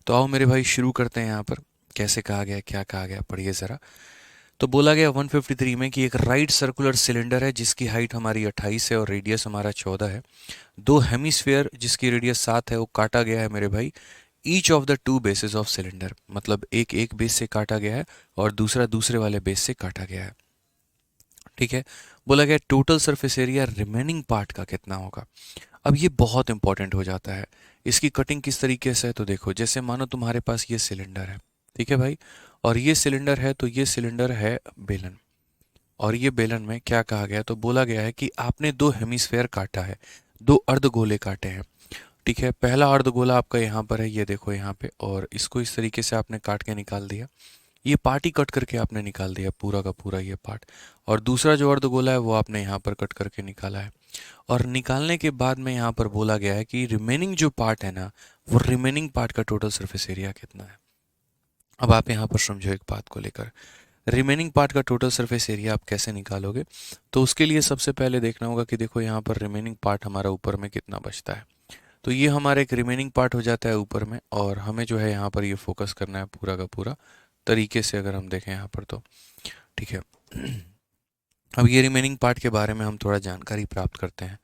तो आओ मेरे भाई शुरू करते हैं। यहाँ पर कैसे कहा गया, क्या कहा गया, पढ़िए ज़रा। तो बोला गया 153 में कि एक राइट सर्कुलर सिलेंडर है जिसकी हाइट हमारी 28 है और रेडियस हमारा 14 है। दो हेमिस्फेयर जिसकी रेडियस 7 है वो काटा गया है मेरे भाई each of the two bases of cylinder, मतलब एक एक बेस से काटा गया है और दूसरा दूसरे वाले बेस से काटा गया है। ठीक है। बोला गया total surface area remaining part का कितना होगा। अब ये बहुत इंपॉर्टेंट हो जाता है। इसकी कटिंग किस तरीके से है तो देखो, जैसे मानो तुम्हारे पास ये सिलेंडर है, ठीक है भाई, और ये सिलेंडर है, तो ये सिलेंडर है बेलन, और ये बेलन में क्या कहा गया, तो बोला गया है कि आपने दो हेमिस्फेयर काटा है, दो अर्धगोले काटे हैं। ठीक है, पहला अर्धगोला आपका यहाँ पर है, ये देखो यहाँ पे, और इसको इस तरीके से आपने काट के निकाल दिया। ये पार्ट ही कट करके आपने निकाल दिया पूरा का पूरा ये पार्ट। और दूसरा जो अर्धगोला है वो आपने यहाँ पर कट करके निकाला है। और निकालने के बाद में यहाँ पर बोला गया है कि रिमेनिंग जो पार्ट है ना, वो रिमेनिंग पार्ट का टोटल सरफेस एरिया कितना है। अब आप यहाँ पर समझो एक बात को लेकर, रिमेनिंग पार्ट का टोटल सरफेस एरिया आप कैसे निकालोगे। तो उसके लिए सबसे पहले देखना होगा कि देखो यहाँ पर रिमेनिंग पार्ट हमारा ऊपर में कितना बचता है। तो ये हमारा एक रिमेनिंग पार्ट हो जाता है ऊपर में, और हमें जो है यहाँ पर ये फोकस करना है पूरा का पूरा तरीके से, अगर हम देखें यहाँ पर तो। ठीक है। अब ये रिमेनिंग पार्ट के बारे में हम थोड़ा जानकारी प्राप्त करते हैं।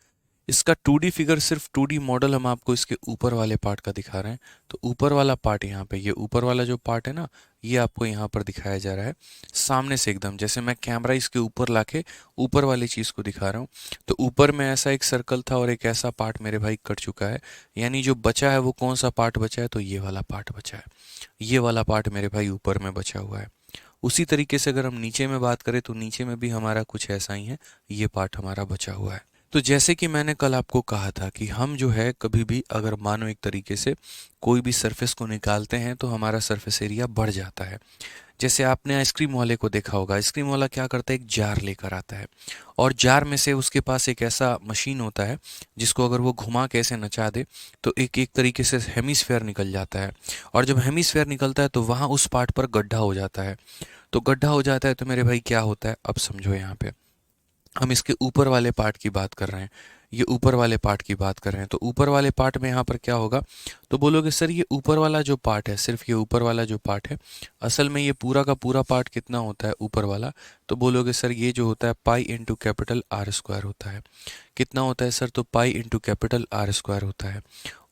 इसका 2D फिगर, सिर्फ 2D मॉडल हम आपको इसके ऊपर वाले पार्ट का दिखा रहे हैं। तो ऊपर वाला पार्ट यहाँ पे, ये ऊपर वाला जो पार्ट है ना, ये आपको यहाँ पर दिखाया जा रहा है सामने से एकदम, जैसे मैं कैमरा इसके ऊपर लाके ऊपर वाली चीज़ को दिखा रहा हूँ। तो ऊपर में ऐसा एक सर्कल था और एक ऐसा पार्ट मेरे भाई कट चुका है। यानी जो बचा है वो कौन सा पार्ट बचा है, तो ये वाला पार्ट बचा है। ये वाला पार्ट मेरे भाई ऊपर में बचा हुआ है। उसी तरीके से अगर हम नीचे में बात करें तो नीचे में भी हमारा कुछ ऐसा ही है, ये पार्ट हमारा बचा हुआ है। तो जैसे कि मैंने कल आपको कहा था कि हम जो है कभी भी अगर मानो एक तरीके से कोई भी सरफेस को निकालते हैं तो हमारा सरफेस एरिया बढ़ जाता है। जैसे आपने आइसक्रीम वाले को देखा होगा, आइसक्रीम वाला क्या करता है, एक जार लेकर आता है, और जार में से उसके पास एक ऐसा मशीन होता है जिसको अगर वो घुमा के ऐसे नचा दे तो एक एक तरीके से हेमिस्फेयर निकल जाता है। और जब हेमिस्फेयर निकलता है तो वहाँ उस पार्ट पर गड्ढा हो जाता है। तो गड्ढा हो जाता है तो मेरे भाई क्या होता है, अब समझो। यहाँ पे हम इसके ऊपर वाले पार्ट की बात कर रहे हैं, ये ऊपर वाले पार्ट की बात कर रहे हैं। तो ऊपर वाले पार्ट में यहाँ पर क्या होगा, तो बोलोगे सर ये ऊपर वाला जो पार्ट है, सिर्फ ये ऊपर वाला जो पार्ट है, असल में ये पूरा का पूरा पार्ट कितना होता है ऊपर वाला, तो बोलोगे सर ये जो होता है pi into capital R square होता है। कितना होता है सर, तो pi into capital R square होता है।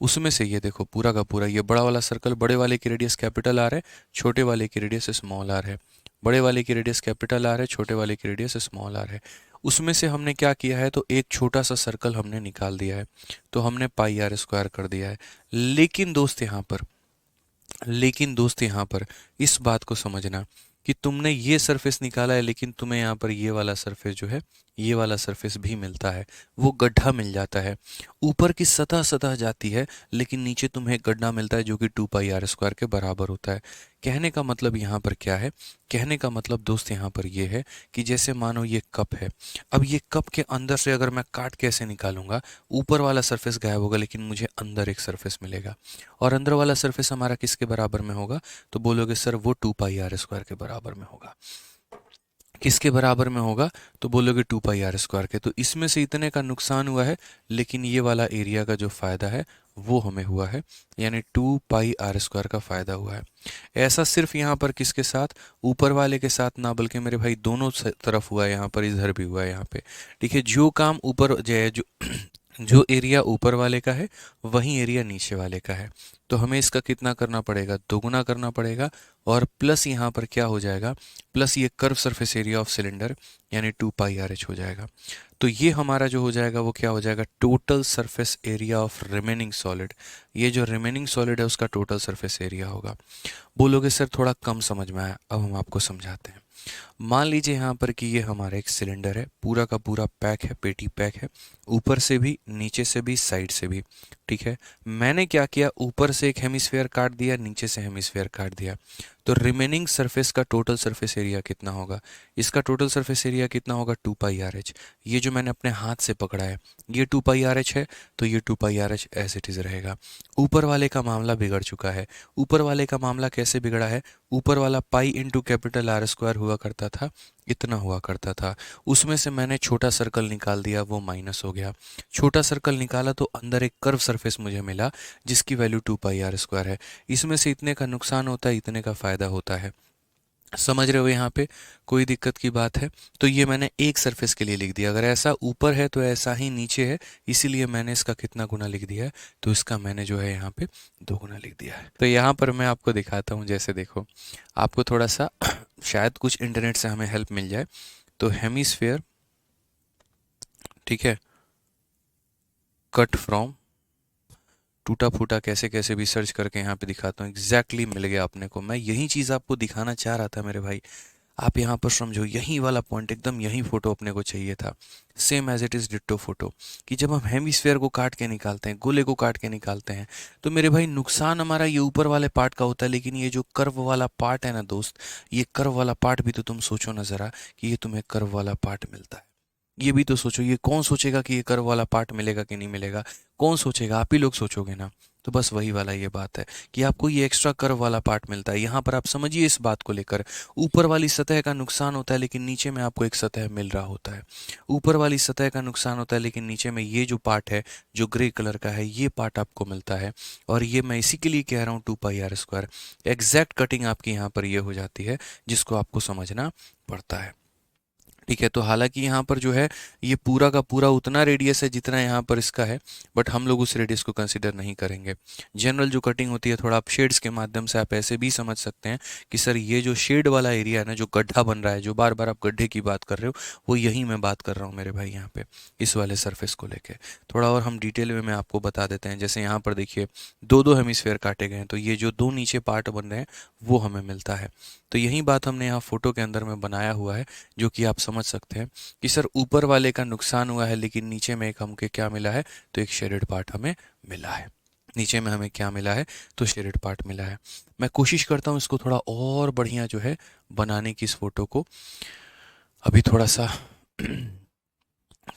उसमें से ये देखो पूरा का पूरा ये बड़ा वाला सर्कल, बड़े वाले की रेडियस कैपिटल आर है, छोटे वाले की रेडियस स्मॉल आर है। बड़े वाले की रेडियस कैपिटल आर है, छोटे वाले की रेडियस स्मॉल आर है। उसमें से हमने क्या किया है, तो एक छोटा सा सर्कल हमने निकाल दिया है, तो हमने पाई आर स्क्वायर कर दिया है। लेकिन दोस्त यहाँ पर, लेकिन दोस्त यहाँ पर इस बात को समझना कि तुमने ये सरफेस निकाला है, लेकिन तुम्हें यहाँ पर ये वाला सरफेस जो है, ये वाला सरफेस भी मिलता है, वो गड्ढा मिल जाता है। ऊपर की सतह सतह जाती है, लेकिन नीचे तुम्हें गड्ढा मिलता है जो कि 2 पाई r² के बराबर होता है। कहने का मतलब यहाँ पर क्या है, कहने का मतलब दोस्त यहाँ पर ये है कि जैसे मानो ये कप है, अब ये कप के अंदर से अगर मैं काट के ऐसे निकालूंगा, ऊपर वाला सरफेस गायब होगा, लेकिन मुझे अंदर एक सरफेस मिलेगा। और अंदर वाला सरफेस हमारा किसके बराबर में होगा, तो बोलोगे सर वो 2 पाई r² के बराबर में होगा। किसके बराबर में होगा, तो बोलोगे 2 पाई r² के। तो इसमें से इतने का नुकसान हुआ है, लेकिन ये वाला एरिया का जो फायदा है वो हमें हुआ है, यानी 2 पाई r² का फायदा हुआ है। ऐसा सिर्फ यहाँ पर किसके साथ, ऊपर वाले के साथ ना, बल्कि मेरे भाई दोनों तरफ हुआ है, यहाँ पर इधर भी हुआ है यहाँ पे। ठीक है, जो काम ऊपर जो जो एरिया ऊपर वाले का है वही एरिया नीचे वाले का है। तो हमें इसका कितना करना पड़ेगा, दोगुना करना पड़ेगा, और प्लस यहाँ पर क्या हो जाएगा, प्लस ये curve surface area of cylinder यानी 2 पाई r/h हो जाएगा। तो ये हमारा जो हो जाएगा वो क्या हो जाएगा, total surface area of remaining solid. ये जो रिमेनिंग सॉलिड है उसका टोटल सरफेस एरिया होगा। बोलोगे सर थोड़ा कम समझ में आया, अब हम आपको समझाते हैं। मान लीजिए यहाँ पर कि ये हमारा एक सिलेंडर है, पूरा का पूरा पैक है, पेटी पैक है, ऊपर से भी, नीचे से भी, साइड से भी। ठीक है, मैंने क्या किया, ऊपर से एक हेमिस्फेयर काट दिया, नीचे से हेमिस्फेयर काट दिया। तो रिमेनिंग सरफेस का टोटल सरफेस एरिया कितना होगा, इसका टोटल सरफेस एरिया कितना होगा, 2 पाई r/h। ये जो मैंने अपने हाथ से पकड़ा है ये 2 पाई r/h है, तो ये 2 पाई r/h एज इट इज़ रहेगा। ऊपर वाले का मामला बिगड़ चुका है। ऊपर वाले का मामला कैसे बिगड़ा है, ऊपर वाला पाई इंटू कैपिटल R² हुआ करता था, इतना हुआ करता था। उसमें से मैंने छोटा सर्कल निकाल दिया, वो माइनस हो गया। छोटा सर्कल निकाला तो अंदर एक कर्व सरफेस मुझे मिला जिसकी वैल्यू 2 पाई r² है। इसमें से इतने का नुकसान होता है, इतने का फ़ायदा होता है। समझ रहे हो यहाँ पे? कोई दिक्कत की बात है? तो ये मैंने एक सरफेस के लिए लिख दिया। अगर ऐसा ऊपर है तो ऐसा ही नीचे है, इसीलिए मैंने इसका कितना गुना लिख दिया है, तो इसका मैंने जो है यहाँ पे 2 गुना लिख दिया है। तो यहाँ पर मैं आपको दिखाता हूँ, जैसे देखो आपको थोड़ा सा शायद कुछ इंटरनेट से हमें हेल्प मिल जाए। तो हेमिस्फेयर, ठीक है, कट फ्रॉम, टूटा फूटा कैसे कैसे भी सर्च करके यहाँ पे दिखाता हूँ। एग्जैक्टली मिल गया अपने को। मैं यही चीज़ आपको दिखाना चाह रहा था मेरे भाई। आप यहाँ पर समझो, यही वाला पॉइंट, एकदम यही फोटो अपने को चाहिए था। Same as it is ditto photo, कि जब हम हेमिस्फेयर को काट के निकालते हैं, गोले को काट के निकालते हैं, तो मेरे भाई नुकसान हमारा ये ऊपर वाले पार्ट का होता है, लेकिन ये जो कर्व वाला पार्ट है ना दोस्त, ये कर्व वाला पार्ट भी तो तुम सोचो ना ज़रा, कि ये तुम्हें कर्व वाला पार्ट मिलता है। ये भी तो सोचो, ये कौन सोचेगा कि ये कर्व वाला पार्ट मिलेगा कि नहीं मिलेगा? कौन सोचेगा? आप ही लोग सोचोगे ना। तो बस वही वाला ये बात है कि आपको ये एक्स्ट्रा कर्व वाला पार्ट मिलता है। यहाँ पर आप समझिए इस बात को लेकर, ऊपर वाली सतह का नुकसान होता है लेकिन नीचे में आपको एक सतह मिल रहा होता है। ऊपर वाली सतह का नुकसान होता है लेकिन नीचे में ये जो पार्ट है, जो ग्रे कलर का है, ये पार्ट आपको मिलता है। और ये मैं इसी के लिए कह रहा हूँ 2 पाई r²। एग्जैक्ट कटिंग आपकी यहाँ पर ये हो जाती है, जिसको आपको समझना पड़ता है। ठीक है, तो हालांकि यहाँ पर जो है ये पूरा का पूरा उतना रेडियस है जितना यहाँ पर इसका है, बट हम लोग उस रेडियस को कंसीडर नहीं करेंगे। जनरल जो कटिंग होती है, थोड़ा आप शेड्स के माध्यम से आप ऐसे भी समझ सकते हैं कि सर ये जो शेड वाला एरिया है ना, जो गड्ढा बन रहा है, जो बार बार आप गड्ढे की बात कर रहे हो, वो यही मैं बात कर रहा हूँ मेरे भाई यहाँ पे, इस वाले सरफेस को लेके। थोड़ा और हम डिटेल में मैं आपको बता देते हैं। जैसे यहाँ पर देखिए दो दो हेमिस्फेयर काटे गए हैं, तो ये जो दो नीचे पार्ट बन रहे हैं वो हमें मिलता है। तो यही बात हमने यहाँ फोटो के अंदर में बनाया हुआ है, जो कि आप समझ सकते हैं कि सर ऊपर वाले का नुकसान हुआ है लेकिन नीचे में एक हमको क्या मिला है, तो एक शेडेड पार्ट हमें मिला है। नीचे में हमें क्या मिला है, तो शेडेड पार्ट मिला है। मैं कोशिश करता हूँ इसको थोड़ा और बढ़िया जो है बनाने की, इस फोटो को अभी थोड़ा सा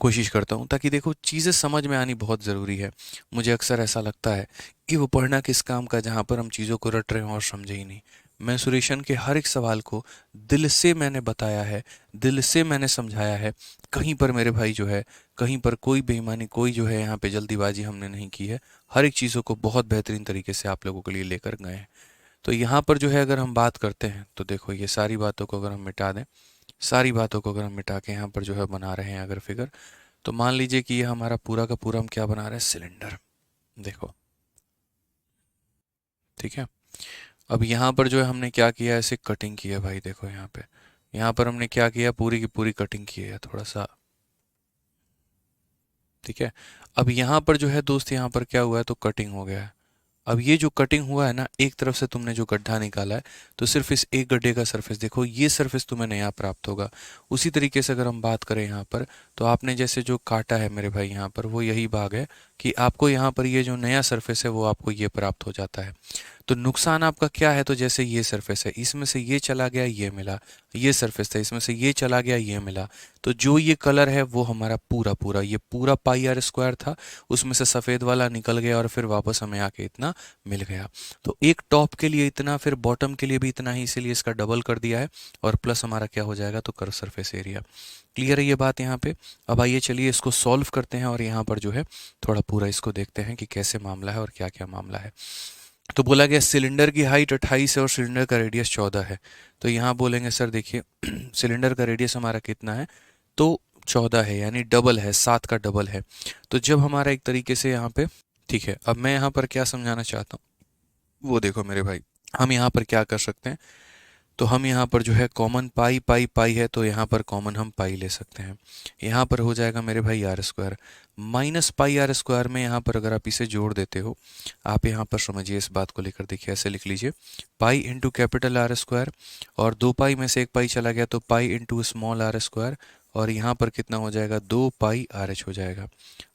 कोशिश करता हूँ, ताकि देखो चीज़ें समझ में आनी बहुत ज़रूरी है। मुझे अक्सर ऐसा लगता है कि वो पढ़ना किस काम का जहाँ पर हम चीज़ों को रट रहे हों और समझे ही नहीं। मेंसुरेशन के हर एक सवाल को दिल से मैंने बताया है, दिल से मैंने समझाया है। कहीं पर मेरे भाई जो है, कहीं पर कोई बेईमानी, कोई जो है यहाँ पे जल्दीबाजी हमने नहीं की है। हर एक चीज़ों को बहुत बेहतरीन तरीके से आप लोगों के लिए लेकर गए हैं। तो यहाँ पर जो है अगर हम बात करते हैं, तो देखो ये सारी बातों को अगर हम मिटा दें, सारी बातों को अगर हम मिटा के यहाँ पर जो है बना रहे हैं अगर फिगर, तो मान लीजिए कि ये हमारा पूरा का पूरा हम क्या बना रहे हैं, सिलेंडर। देखो, ठीक है। अब यहाँ पर जो है हमने क्या किया, ऐसे कटिंग की है भाई। देखो यहाँ पे, यहाँ पर हमने क्या किया, पूरी की पूरी कटिंग की है थोड़ा सा, ठीक है। अब यहाँ पर जो है दोस्त, यहाँ पर क्या हुआ है, तो कटिंग हो गया है। अब ये जो कटिंग हुआ है ना, एक तरफ से तुमने जो गड्ढा निकाला है, तो सिर्फ इस एक गड्ढे का सरफेस देखो, ये सरफेस तुम्हें नया प्राप्त होगा। उसी तरीके से अगर हम बात करें यहाँ पर, तो आपने जैसे जो काटा है मेरे भाई यहाँ पर, वो यही भाग है कि आपको यहाँ पर ये जो नया सरफेस है वो आपको ये प्राप्त हो जाता है। तो नुकसान आपका क्या है, तो जैसे ये सरफेस है, इसमें से ये चला गया, ये मिला। ये सरफेस था, इसमें से ये चला गया, ये मिला। तो जो ये कलर है वो हमारा पूरा पूरा, ये पूरा πr² था, उसमें से सफ़ेद वाला निकल गया और फिर वापस हमें आके इतना मिल गया। तो एक टॉप के लिए इतना, फिर बॉटम के लिए भी इतना ही, इसीलिए इसका डबल कर दिया है। और प्लस हमारा क्या हो जाएगा, तो कर्व सरफेस एरिया। क्लियर है ये बात यहाँ पे? अब आइए चलिए इसको सॉल्व करते हैं और यहाँ पर जो है थोड़ा पूरा इसको देखते हैं कि कैसे मामला है और क्या क्या मामला है। तो बोला गया सिलेंडर की हाइट 28 है और सिलेंडर का रेडियस 14 है। तो यहाँ बोलेंगे सर देखिए सिलेंडर का रेडियस हमारा कितना है, तो 14 है, यानी डबल है, 7 का डबल है। तो जब हमारा एक तरीके से यहाँ पे, ठीक है, अब मैं यहाँ पर क्या समझाना चाहता हूँ वो देखो मेरे भाई, हम यहाँ पर क्या कर सकते हैं, तो हम यहाँ पर जो है कॉमन पाई पाई पाई है, तो यहाँ पर कॉमन हम पाई ले सकते हैं। यहाँ पर हो जाएगा मेरे भाई r² माइनस πr² में, यहाँ पर अगर आप इसे जोड़ देते हो, आप यहाँ पर समझिए इस बात को लेकर, देखिए ऐसे लिख लीजिए, पाई इंटू कैपिटल r², और 2 पाई में से 1 पाई चला गया तो पाई इंटू स्मॉल r², और यहाँ पर कितना हो जाएगा, 2 पाई RH हो जाएगा।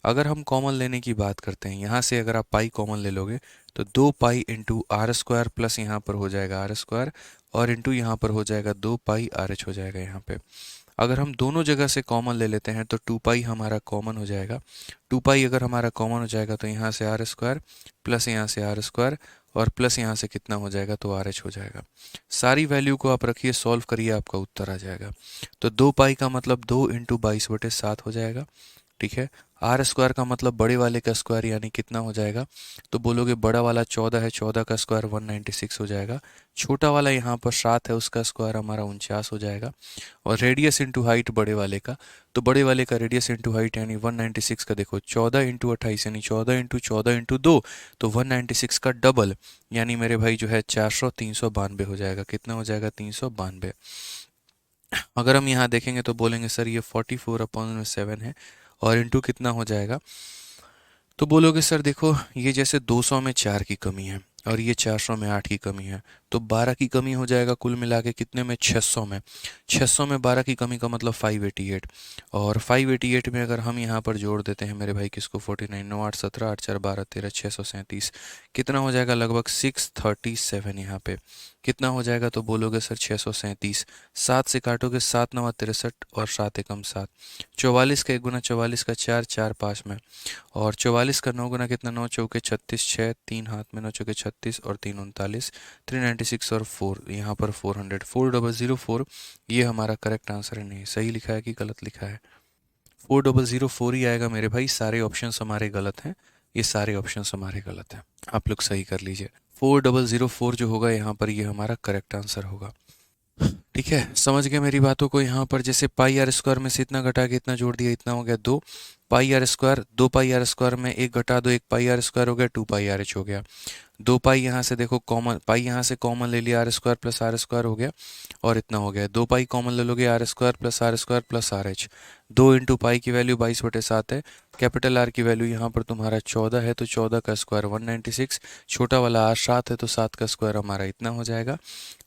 अगर हम कॉमन लेने की बात करते हैं, यहाँ से अगर आप पाई कॉमन ले लोगे तो 2 पाई इंटू r² प्लस यहाँ पर हो जाएगा r², और इंटू यहाँ पर हो जाएगा 2 पाई RH हो जाएगा यहाँ पे। अगर हम दोनों जगह से कॉमन ले लेते हैं तो 2 पाई हमारा कॉमन हो जाएगा। 2 पाई अगर हमारा कॉमन हो जाएगा तो यहाँ से r² प्लस यहाँ से r², और प्लस यहाँ से कितना हो जाएगा, तो आर एच हो जाएगा। सारी वैल्यू को आप रखिए, सॉल्व करिए, आपका उत्तर आ जाएगा। तो 2 पाई का मतलब 2 × 22/7 हो जाएगा। ठीक है, आर स्क्वायर का मतलब बड़े वाले का स्क्वायर यानी कितना हो जाएगा, तो बोलोगे बड़ा वाला 14 है, 14 का स्क्वायर 196 हो जाएगा। छोटा वाला यहाँ पर 7 है, उसका स्क्वायर हमारा 49 हो जाएगा। और रेडियस इंटू हाइट बड़े वाले का, तो बड़े वाले का रेडियस इंटू हाइट यानी 196 का देखो 14 × 28 यानी 14 × 14 × 2, तो 196 का डबल यानी मेरे भाई जो है 400, 392 हो जाएगा। कितना हो जाएगा, 392। अगर हम यहाँ देखेंगे तो बोलेंगे सर ये 44/7 है और इंटू कितना हो जाएगा, तो बोलोगे सर देखो ये जैसे 200 में 4 की कमी है और ये 400 में 8 की कमी है, तो 12 की कमी हो जाएगा कुल मिला के कितने में, 600 में। 600 में 12 की कमी का मतलब 588, और 588 में अगर हम यहाँ पर जोड़ देते हैं मेरे भाई किसको, 49, 9 8 17 8 4 12 13 637, कितना हो जाएगा, लगभग 637 यहाँ पे कितना हो जाएगा, तो बोलोगे सर 637। 7 से काटोगे 7 9 63 और 7 एकम 7, 44 का 1 गुना 44 का 4, 4 5 में, और 44 का 9 गुना कितना, 9 चौके 36, 6 3 हाथ में 9 चौके 36 और 3 39, 396 और 4 यहाँ पर 400, 4004 ये हमारा करेक्ट आंसर है। नहीं, सही लिखा है कि गलत लिखा है, 4004 ही आएगा मेरे भाई। सारे ऑप्शंस हमारे गलत हैं, ये सारे ऑप्शंस हमारे गलत हैं, आप लोग सही कर लीजिए। 4004 जो होगा यहाँ पर ये हमारा करेक्ट आंसर होगा। ठीक है, समझ गए मेरी बातों को। यहाँ पर जैसे पाई आर स्क्वायर में से इतना घटा के इतना जोड़ दिया, इतना हो गया 2 pi are square, 2 pi are square में 1 घटा दो, 1 पाई आर स्क्वायर हो गया, 2 पाई आर एच हो गया। 2 पाई यहाँ से देखो कॉमन, पाई यहाँ से कॉमन ले लिया, R square plus R square हो गया और इतना हो गया। 2 पाई कॉमन ले लोगे, R square plus R H, 2 × pi की वैल्यू 22/7 है, कैपिटल आर की वैल्यू यहाँ पर तुम्हारा 14 है, तो 14 का स्क्वायर 196, छोटा वाला आर 7 है तो 7 का स्क्वायर हमारा इतना हो जाएगा।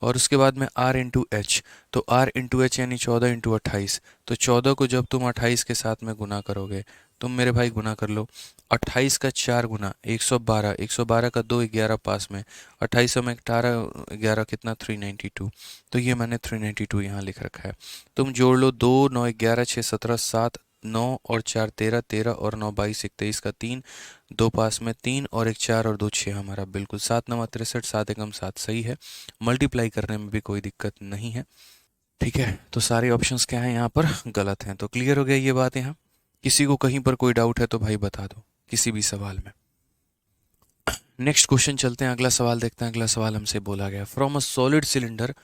और उसके बाद में आर इंटू एच, तो आर इंटू एच यानी 14 × 28, तो 14 को जब तुम 28 के साथ में गुना करोगे, तुम मेरे भाई गुना कर लो, 28 का 4 गुना 112, 112 का 2 11 पास में, 28 में 18 11 कितना 392, तो ये मैंने 392 यहाँ लिख रखा है। तुम जोड़ लो, 2 9 11 6 17 7 9 और 4 13, 13 और 9 22 21 का 3, 2 पास में 3 और 1 4 और 2 6 हमारा बिल्कुल 7 9 63, 7 एकम 7 सही है। मल्टीप्लाई करने में भी कोई दिक्कत नहीं है। ठीक है, तो सारे ऑप्शंस क्या हैं यहाँ पर, गलत हैं। तो क्लियर हो गया ये बात यहाँ। किसी को कहीं पर कोई डाउट है तो भाई बता दो किसी भी सवाल में। नेक्स्ट क्वेश्चन चलते हैं, अगला सवाल देखते हैं। अगला सवाल हमसे बोला गया, from a solid cylinder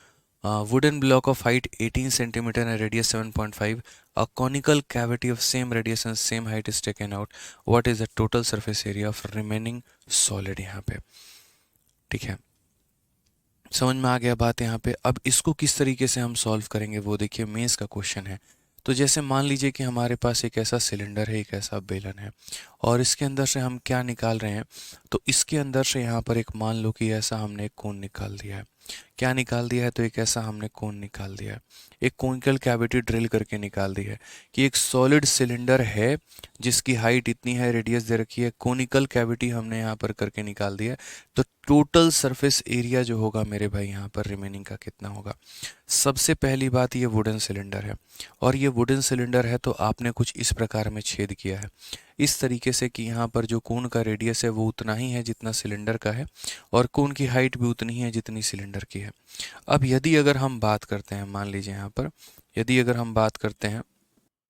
wooden block of height 18 centimeter and radius 7.5, a conical cavity of same radius and same height is taken out, what is the total surface area of remaining solid। यहाँ पे ठीक है, समझ में आ गया बात यहाँ पे। अब इसको किस तरीके से हम सॉल्व करेंगे वो देखिए, मेंस का क्वेश्चन है। तो जैसे मान लीजिए कि हमारे पास एक ऐसा सिलेंडर है, एक ऐसा बेलन है, और इसके अंदर से हम क्या निकाल रहे हैं, तो इसके अंदर से यहाँ पर एक मान लो कि ऐसा हमने एक कोन निकाल दिया है। क्या निकाल दिया है, तो एक ऐसा हमने कोन निकाल दिया है, एक कोनिकल कैविटी ड्रिल करके निकाल दी है कि एक सॉलिड सिलेंडर है जिसकी हाइट इतनी है, रेडियस दे रखी है, कोनिकल कैविटी हमने यहाँ पर करके निकाल दिया है। तो टोटल सरफेस एरिया जो होगा मेरे भाई यहाँ पर रिमेनिंग का कितना होगा। सबसे पहली बात, ये वुडन सिलेंडर है, और ये वुडन सिलेंडर है तो आपने कुछ इस प्रकार में छेद किया है, इस तरीके से कि यहाँ पर जो कोन का रेडियस है वो उतना ही है जितना सिलेंडर का है, और कोन की हाइट भी उतनी है जितनी सिलेंडर की है। अब यदि अगर हम बात करते हैं, मान लीजिए यहाँ पर यदि अगर हम बात करते हैं,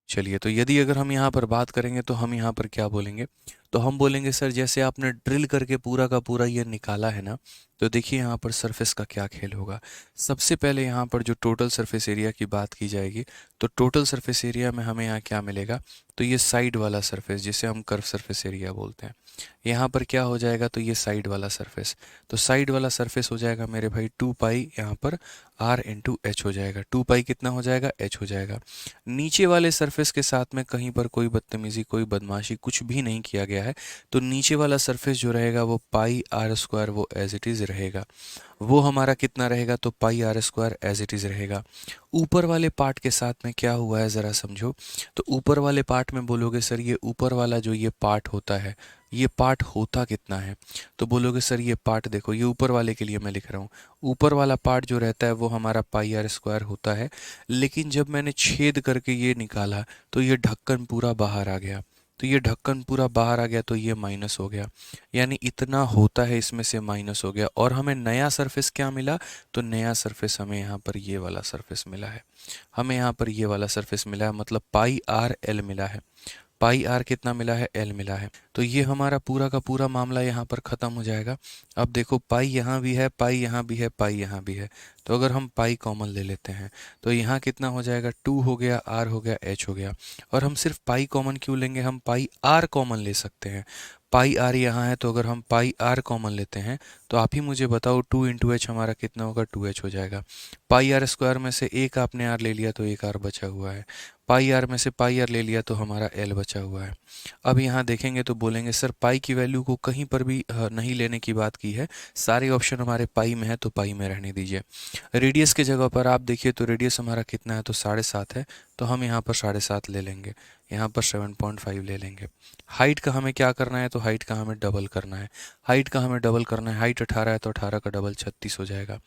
चलिए, तो यदि अगर हम यहाँ पर बात करेंगे तो हम यहाँ पर क्या बोलेंगे, तो हम बोलेंगे सर जैसे आपने ड्रिल करके पूरा का पूरा ये निकाला है ना, तो देखिए यहाँ पर सरफेस का क्या खेल होगा। सबसे पहले यहाँ पर जो टोटल सरफेस एरिया की बात की जाएगी, तो टोटल सरफेस एरिया में हमें यहाँ क्या मिलेगा, तो ये साइड वाला सरफेस जिसे हम कर्व सरफेस एरिया बोलते हैं, यहाँ पर क्या हो जाएगा, तो ये साइड वाला सरफेस, तो साइड वाला सरफेस हो जाएगा मेरे भाई 2 पाई यहाँ पर आर इंटू एच हो जाएगा। 2 पाई कितना हो जाएगा, एच हो जाएगा। नीचे वाले सरफेस के साथ में कहीं पर कोई बदतमीजी, कोई बदमाशी कुछ भी नहीं किया गया है, तो नीचे वाला सरफेस जो रहेगा वो पाई आर स्क्वायर वो एज इट इज़ रहेगा, वो हमारा कितना रहेगा, तो pi are square as it is रहेगा। ऊपर वाले पार्ट के साथ में क्या हुआ है ज़रा समझो, तो ऊपर वाले पार्ट में बोलोगे सर ये ऊपर वाला जो ये पार्ट होता है, ये पार्ट होता कितना है, तो बोलोगे सर ये पार्ट देखो, ये ऊपर वाले के लिए मैं लिख रहा हूँ, ऊपर वाला पार्ट जो रहता है वो हमारा पाई आर स्क्वायर होता है, लेकिन जब मैंने छेद करके ये निकाला तो ये ढक्कन पूरा बाहर आ गया, तो ये ढक्कन पूरा बाहर आ गया तो ये माइनस हो गया, यानी इतना होता है इसमें से माइनस हो गया। और हमें नया सरफेस क्या मिला, तो नया सरफेस हमें यहाँ पर ये वाला सरफेस मिला है, हमें यहाँ पर ये वाला सरफेस मिला है, मतलब पाई आर एल मिला है। पाई आर कितना मिला है, एल मिला है। तो ये हमारा पूरा का पूरा मामला यहाँ पर ख़त्म हो जाएगा। अब देखो पाई यहाँ भी है, पाई यहाँ भी है, पाई यहाँ भी है, तो अगर हम पाई कॉमन ले लेते हैं तो यहाँ कितना हो जाएगा, 2 हो गया, आर हो गया, एच हो गया। और हम सिर्फ पाई कॉमन क्यों लेंगे, हम पाई आर कॉमन ले सकते हैं। पाई आर यहाँ है, तो अगर हम पाई आर कॉमन लेते हैं तो आप ही मुझे बताओ 2 इंटू एच हमारा कितना होगा, 2h हो जाएगा। पाई आर स्क्वायर में से एक आपने आर ले लिया तो एक आर बचा हुआ है, पाई आर में से पाई आर ले लिया तो हमारा एल बचा हुआ है। अब यहाँ देखेंगे तो बोलेंगे सर पाई की वैल्यू को कहीं पर भी नहीं लेने की बात की है, सारे ऑप्शन हमारे पाई में है तो पाई में रहने दीजिए। रेडियस की जगह पर आप देखिए तो रेडियस हमारा कितना है, तो 7.5 है, तो हम यहाँ पर 7.5 ले लेंगे, यहाँ पर 7.5 ले लेंगे। हाइट का हमें क्या करना है, तो हाइट का हमें डबल करना है, हाइट का हमें डबल करना है। हाइट 18 है तो 18 का डबल 36 हो जाएगा।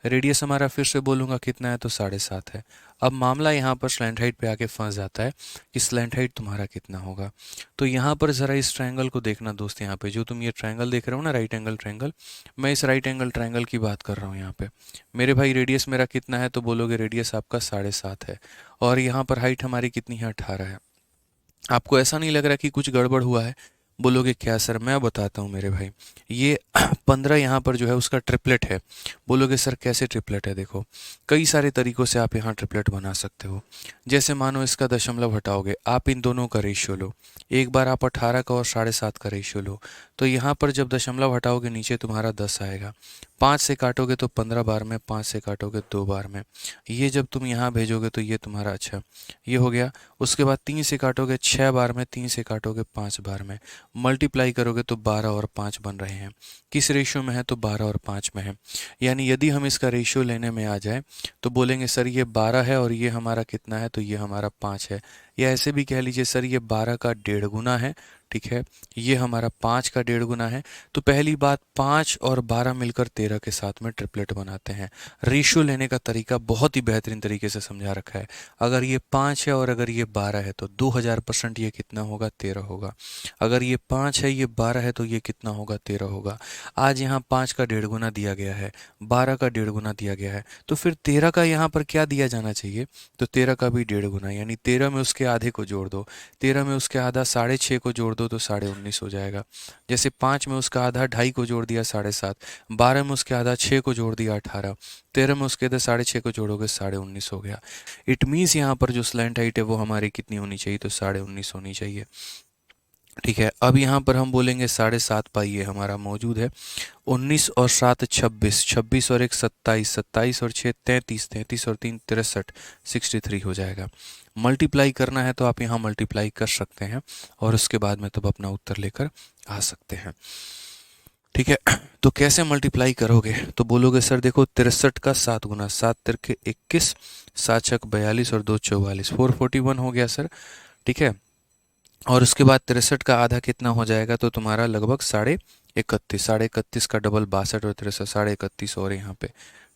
रेडियस हमारा फिर से बोलूँगा कितना है, तो 7.5 है। अब मामला यहाँ पर स्लैंट हाइट पे आके फंस जाता है कि स्लैंट हाइट तुम्हारा कितना होगा। तो यहाँ पर ज़रा इस ट्रायंगल को देखना दोस्त, यहाँ पे जो तुम ये ट्रायंगल देख रहे हो ना, राइट एंगल ट्रायंगल, मैं इस राइट एंगल ट्रायंगल की बात कर रहा हूँ। यहाँ पे मेरे भाई रेडियस मेरा कितना है, तो बोलोगे रेडियस आपका 7.5 है, और यहाँ पर हाइट हमारी कितनी है, 18 है। आपको ऐसा नहीं लग रहा कि कुछ गड़बड़ हुआ है, बोलोगे क्या सर, मैं बताता हूँ मेरे भाई। ये 15 यहाँ पर जो है उसका ट्रिपलेट है। बोलोगे सर कैसे ट्रिपलेट है, देखो कई सारे तरीक़ों से आप यहाँ ट्रिपलेट बना सकते हो। जैसे मानो इसका दशमलव हटाओगे, आप इन दोनों का रेशियो लो, एक बार आप 18 का और 7.5 का रेशियो लो, तो यहाँ पर जब दशमलव हटाओगे नीचे तुम्हारा 10 आएगा। 5 से काटोगे तो 15 बार में, 5 से काटोगे 2 बार में, ये जब तुम यहाँ भेजोगे तो ये तुम्हारा, अच्छा ये हो गया। उसके बाद 3 से काटोगे 6 बार में, 3 से काटोगे 5 बार में, मल्टीप्लाई करोगे तो 12 और 5 बन रहे हैं। किस रेशियो में है, तो 12 और 5 में है। यानी यदि हम इसका रेशियो लेने में आ जाए तो बोलेंगे सर ये 12 है और ये हमारा कितना है, तो ये हमारा 5 है। या ऐसे भी कह लीजिए सर ये 12 का 1.5 गुना है, ठीक है, ये हमारा 5 का 1.5 गुना है। तो पहली बात, 5 और 12 मिलकर 13 के साथ में ट्रिपलेट बनाते हैं। रेशियो लेने का तरीका बहुत ही बेहतरीन तरीके से समझा रखा है। अगर ये 5 है और अगर ये 12 है तो 2000% ये कितना होगा, 13 होगा। अगर ये 5 है, ये 12 है, तो ये कितना होगा, 13 होगा। आज यहाँ 5 का 1.5 गुना दिया गया है, 12 का 1.5 गुना दिया गया है, तो फिर 13 का यहाँ पर क्या दिया जाना चाहिए, तो 13 का भी 1.5 गुना, यानी 13 में उसके आधे को जोड़ दो, 13 में उसके आधा 6.5 को जोड़ दो तो 19.5 हो जाएगा। जैसे 5 में उसका आधा 2.5 को जोड़ दिया 7.5, 12 में उसके आधा 6 को जोड़ दिया 18, 13 में उसके आधा 6.5 को जोड़ोगे 19.5 हो गया। इट मीन्स यहाँ पर जो स्लैंट हाइट है वो हमारी कितनी होनी चाहिए, तो 19.5 होनी चाहिए, ठीक है। अब यहाँ पर हम बोलेंगे 7.5 पाई ये हमारा मौजूद है। 19 और 7 26, 26 और 1 27, 27 और 6 33, 33 और 3 63, 63 हो जाएगा। मल्टीप्लाई करना है तो आप यहाँ मल्टीप्लाई कर सकते हैं और उसके बाद में तब अपना उत्तर लेकर आ सकते हैं, ठीक है। तो कैसे मल्टीप्लाई करोगे, तो बोलोगे सर देखो 63 का 7 गुना, 7 तिरके 21, 7 छक 42 और 2 44, 441 हो गया सर, ठीक है। और उसके बाद 63 का आधा कितना हो जाएगा, तो तुम्हारा लगभग 31.5, 31.5 का डबल 62 और 63, 31.5 और यहाँ पे,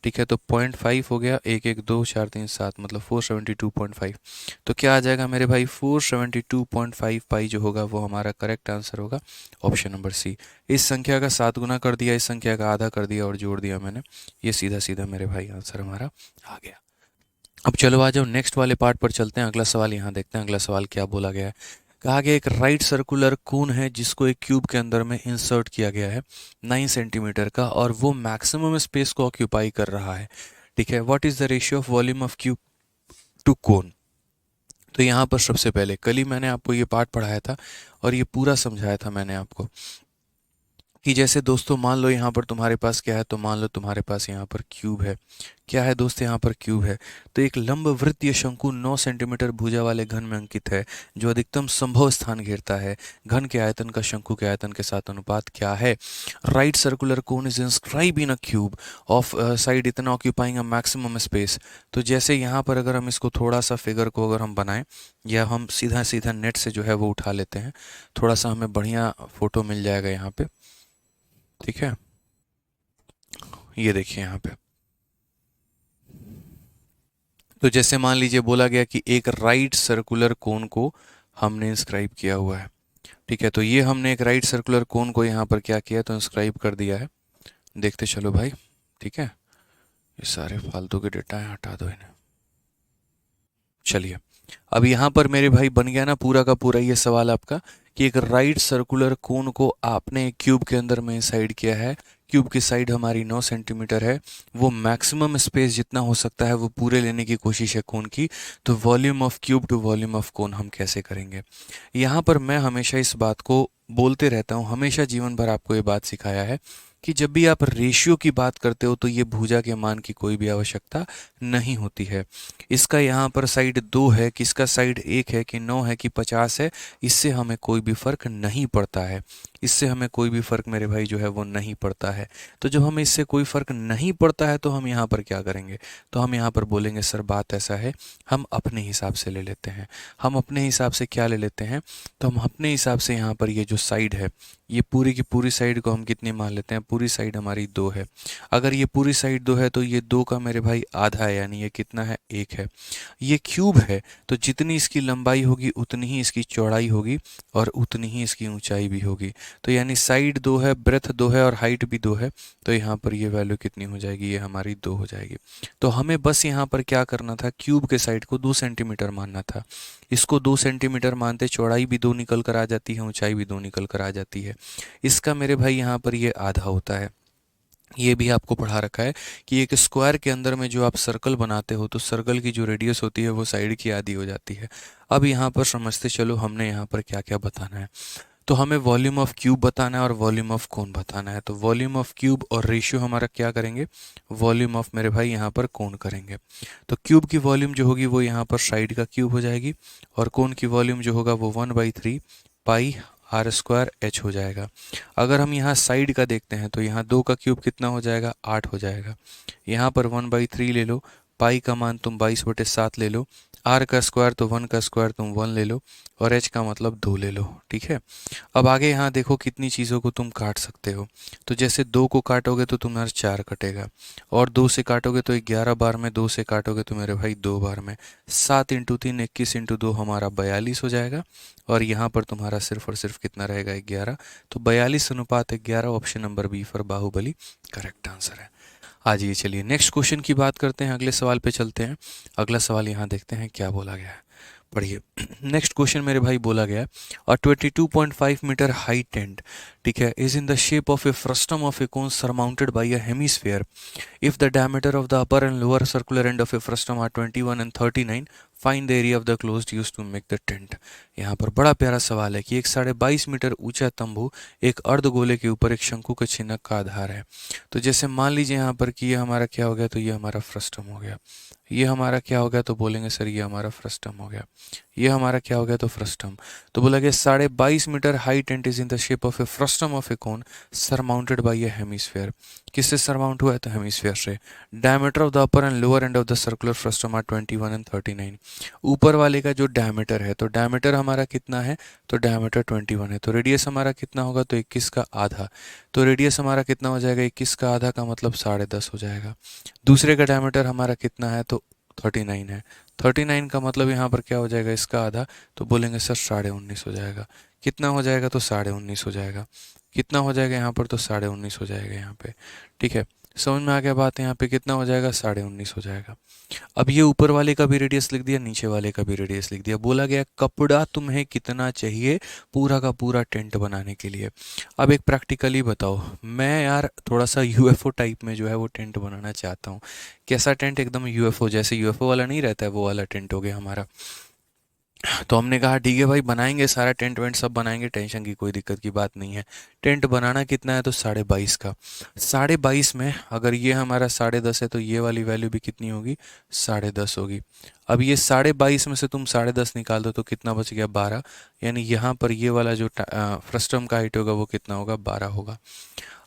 ठीक है। तो 0.5 हो गया, 1 1 2 4 3 7, मतलब 472.5। तो क्या आ जाएगा मेरे भाई, 472.5 पाई जो होगा वो हमारा करेक्ट आंसर होगा, ऑप्शन नंबर सी। इस संख्या का 7 गुना कर दिया, इस संख्या का आधा कर दिया और जोड़ दिया मैंने, ये सीधा सीधा मेरे भाई आंसर हमारा आ गया। अब चलो आ जाओ नेक्स्ट वाले पार्ट पर चलते हैं। अगला सवाल यहाँ देखते हैं, अगला सवाल क्या बोला गया है। कहा गया एक राइट सर्कुलर कोन है जिसको एक क्यूब के अंदर में इंसर्ट किया गया है 9 सेंटीमीटर का, और वो मैक्सिमम स्पेस को ऑक्यूपाई कर रहा है, ठीक है। What is the ratio of volume of cube to cone. तो यहाँ पर सबसे पहले कल ही मैंने आपको ये पार्ट पढ़ाया था और ये पूरा समझाया था मैंने आपको कि जैसे दोस्तों मान लो यहाँ पर तुम्हारे पास क्या है, तो मान लो तुम्हारे पास यहाँ पर क्यूब है। क्या है दोस्त, यहाँ पर क्यूब है। तो एक लंब वृत्तीय शंकु 9 सेंटीमीटर भुजा वाले घन में अंकित है जो अधिकतम संभव स्थान घेरता है। घन के आयतन का शंकु के आयतन के साथ अनुपात क्या है। Right circular cone is inscribe in a cube of side इतना ऑक्यूपाइंग अ मैक्सिमम स्पेस। तो जैसे यहाँ पर अगर हम इसको थोड़ा सा फिगर को अगर हम बनाएं, या हम सीधा सीधा नेट से जो है वो उठा लेते हैं, थोड़ा सा हमें बढ़िया फोटो मिल जाएगा यहाँ पे, ठीक है। ये देखिए यहाँ पे, तो जैसे मान लीजिए बोला गया कि एक राइट सर्कुलर कोन को हमने इंस्क्राइब किया हुआ है, ठीक है, तो ये हमने एक राइट सर्कुलर कोन को यहाँ पर क्या किया, तो इंस्क्राइब कर दिया है। देखते चलो भाई। ठीक है, ये सारे फालतू के डेटा हैं, हटा दो इन्हें। चलिए, अब यहाँ पर मेरे भाई बन गया ना पूरा का पूरा ये सवाल आपका, कि एक राइट सर्कुलर कोन को आपने एक क्यूब के अंदर में साइड किया है। क्यूब की साइड हमारी 9 सेंटीमीटर है। वो मैक्सिमम स्पेस जितना हो सकता है वो पूरे लेने की कोशिश है कोन की। तो volume of cube to volume of cone हम कैसे करेंगे। यहाँ पर मैं हमेशा इस बात को बोलते रहता हूँ, हमेशा जीवन भर आपको ये बात सिखाया है कि जब भी आप रेशियो की बात करते हो तो ये भुजा के मान की कोई भी आवश्यकता नहीं होती है। इसका यहाँ पर साइड 2 है, किसका साइड 1 है कि 9 है कि 50 है, इससे हमें कोई भी फर्क नहीं पड़ता है। इससे हमें कोई भी फर्क मेरे भाई जो है वो नहीं पड़ता है। तो जब हमें इससे कोई फर्क नहीं पड़ता है तो हम यहाँ पर क्या करेंगे, तो हम यहाँ पर बोलेंगे सर बात ऐसा है, हम अपने हिसाब से ले लेते हैं। हम अपने हिसाब से क्या ले लेते हैं, तो हम अपने हिसाब से यहाँ पर ये जो साइड है, ये पूरी की पूरी साइड को हम कितनी मान लेते हैं, पूरी साइड हमारी 2 है। अगर ये पूरी साइड 2 है तो ये 2 का मेरे भाई आधा है, यानी ये कितना है, 1 है। ये क्यूब है तो जितनी इसकी लंबाई होगी उतनी ही इसकी चौड़ाई होगी और उतनी ही इसकी ऊंचाई भी होगी। तो यानी साइड 2 है, ब्रेथ 2 है और हाइट भी 2 है। तो यहाँ पर ये वैल्यू कितनी हो जाएगी, ये हमारी 2 हो जाएगी। तो हमें बस यहाँ पर क्या करना था, क्यूब के साइड को 2 सेंटीमीटर मानना था। इसको 2 सेंटीमीटर मानते, चौड़ाई भी 2 निकल कर आ जाती है, ऊंचाई भी 2 निकल कर आ जाती है। इसका मेरे भाई यहाँ पर ये आधा होता है। ये भी आपको पढ़ा रखा है कि एक स्क्वायर के अंदर में जो आप सर्कल बनाते हो तो सर्कल की जो रेडियस होती है वो साइड की आधी हो जाती है। अब यहाँ पर समझते चलो हमने यहाँ पर क्या क्या बताना है। तो हमें वॉल्यूम ऑफ क्यूब बताना है और वॉल्यूम ऑफ कोन बताना है। तो वॉल्यूम ऑफ क्यूब और रेशियो हमारा क्या करेंगे, वॉल्यूम ऑफ मेरे भाई यहाँ पर कोन करेंगे। तो क्यूब की वॉल्यूम जो होगी वो यहाँ पर साइड का क्यूब हो जाएगी और कोन की वॉल्यूम जो होगा वो 1/3 पाई आर स्क्वायर एच हो जाएगा। अगर हम यहाँ साइड का देखते हैं तो यहाँ 2 का क्यूब कितना हो जाएगा, 8 हो जाएगा। यहाँ पर 1/3 ले लो, पाई का मान तुम 22/7 ले लो, आर का स्क्वायर तो 1 का स्क्वायर तुम 1 ले लो और एच का मतलब 2 ले लो। ठीक है, अब आगे यहाँ देखो कितनी चीज़ों को तुम काट सकते हो। तो जैसे 2 को काटोगे तो तुम्हारा 4 कटेगा और 2 से काटोगे तो 11 बार में, 2 से काटोगे तो मेरे भाई 2 बार में। 7 × 3 21 × 2 हमारा 42 हो जाएगा और यहाँ पर तुम्हारा सिर्फ और सिर्फ कितना रहेगा, 11। तो 42:11, option number B for Baahubali correct answer है। आज ये चलिए नेक्स्ट क्वेश्चन की बात करते हैं, अगले सवाल पे चलते हैं। अगला सवाल यहाँ देखते हैं क्या बोला गया है, पढ़िए। नेक्स्ट क्वेश्चन मेरे भाई बोला गया है, और 22.5 मीटर हाई टेंट, ठीक है, is in the shape of a frustum of a cone surmounted by a hemisphere. If the diameter of the upper and lower circular end of a frustum are 21 and 39, find the area of the closed used to make the tent. यहाँ पर बड़ा प्यारा सवाल है कि एक 22.5 metre ऊंचा तंबू एक अर्धगोले के ऊपर एक शंकु के चिन्ह का आधार है। तो जैसे मान लीजिए यहाँ पर कि ये हमारा क्या हो गया, तो ये हमारा फ्रस्टम हो गया। ये हमारा क्या हो गया, तो बोलेंगे सर ये हमारा फ्रस्टम हो गया। ये हमारा क्या हो गया, तो फ्रस्टम। तो बोला गया 22.5 metre high tent is in the shape of a frustum of a cone surmounted by a hemisphere. किससे सरमाउंट हुआ है, तो हेमिस्फीयर से। Diameter of the upper and lower end of the circular frustum are 21 and 39। ऊपर वाले का जो diameter है, तो डायमीटर हमारा कितना है, तो डायमीटर 21 है। तो रेडियस हमारा कितना होगा, तो 21 का आधा। तो रेडियस हमारा कितना हो जाएगा, 21 का आधा का मतलब 10.5 हो जाएगा। दूसरे का डायमीटर हमारा कितना है, तो 39 है। 39 का मतलब यहाँ पर क्या हो जाएगा, इसका आधा। तो बोलेंगे सर 19.5 हो जाएगा। कितना हो जाएगा, तो 19.5 हो जाएगा। कितना हो जाएगा यहाँ पर, तो 19.5 हो जाएगा यहाँ पे। ठीक है, समझ में आ गया बात, यहाँ पे कितना हो जाएगा, 19.5 हो जाएगा। अब ये ऊपर वाले का भी रेडियस लिख दिया, नीचे वाले का भी रेडियस लिख दिया। बोला गया कपड़ा तुम्हें कितना चाहिए पूरा का पूरा टेंट बनाने के लिए। अब एक प्रैक्टिकली बताओ, मैं यार थोड़ा सा यूएफओ टाइप में जो है वो टेंट बनाना चाहता हूँ। कैसा टेंट, एकदम यूएफओ जैसे यूएफओ वाला नहीं रहता है, वो वाला टेंट हो गया हमारा। तो हमने कहा ठीक है भाई बनाएंगे, सारा टेंट वेंट सब बनाएंगे, टेंशन की कोई दिक्कत की बात नहीं है। टेंट बनाना कितना है, तो 22.5 का। 22.5 में अगर ये हमारा 10.5 है तो ये वाली वैल्यू भी कितनी होगी, 10.5 होगी। अब ये 22.5 में से तुम 10.5 निकाल दो तो कितना बच गया, 12। यानी यहाँ पर ये वाला जो फ्रस्टम का हाइट होगा वो कितना होगा, 12 होगा।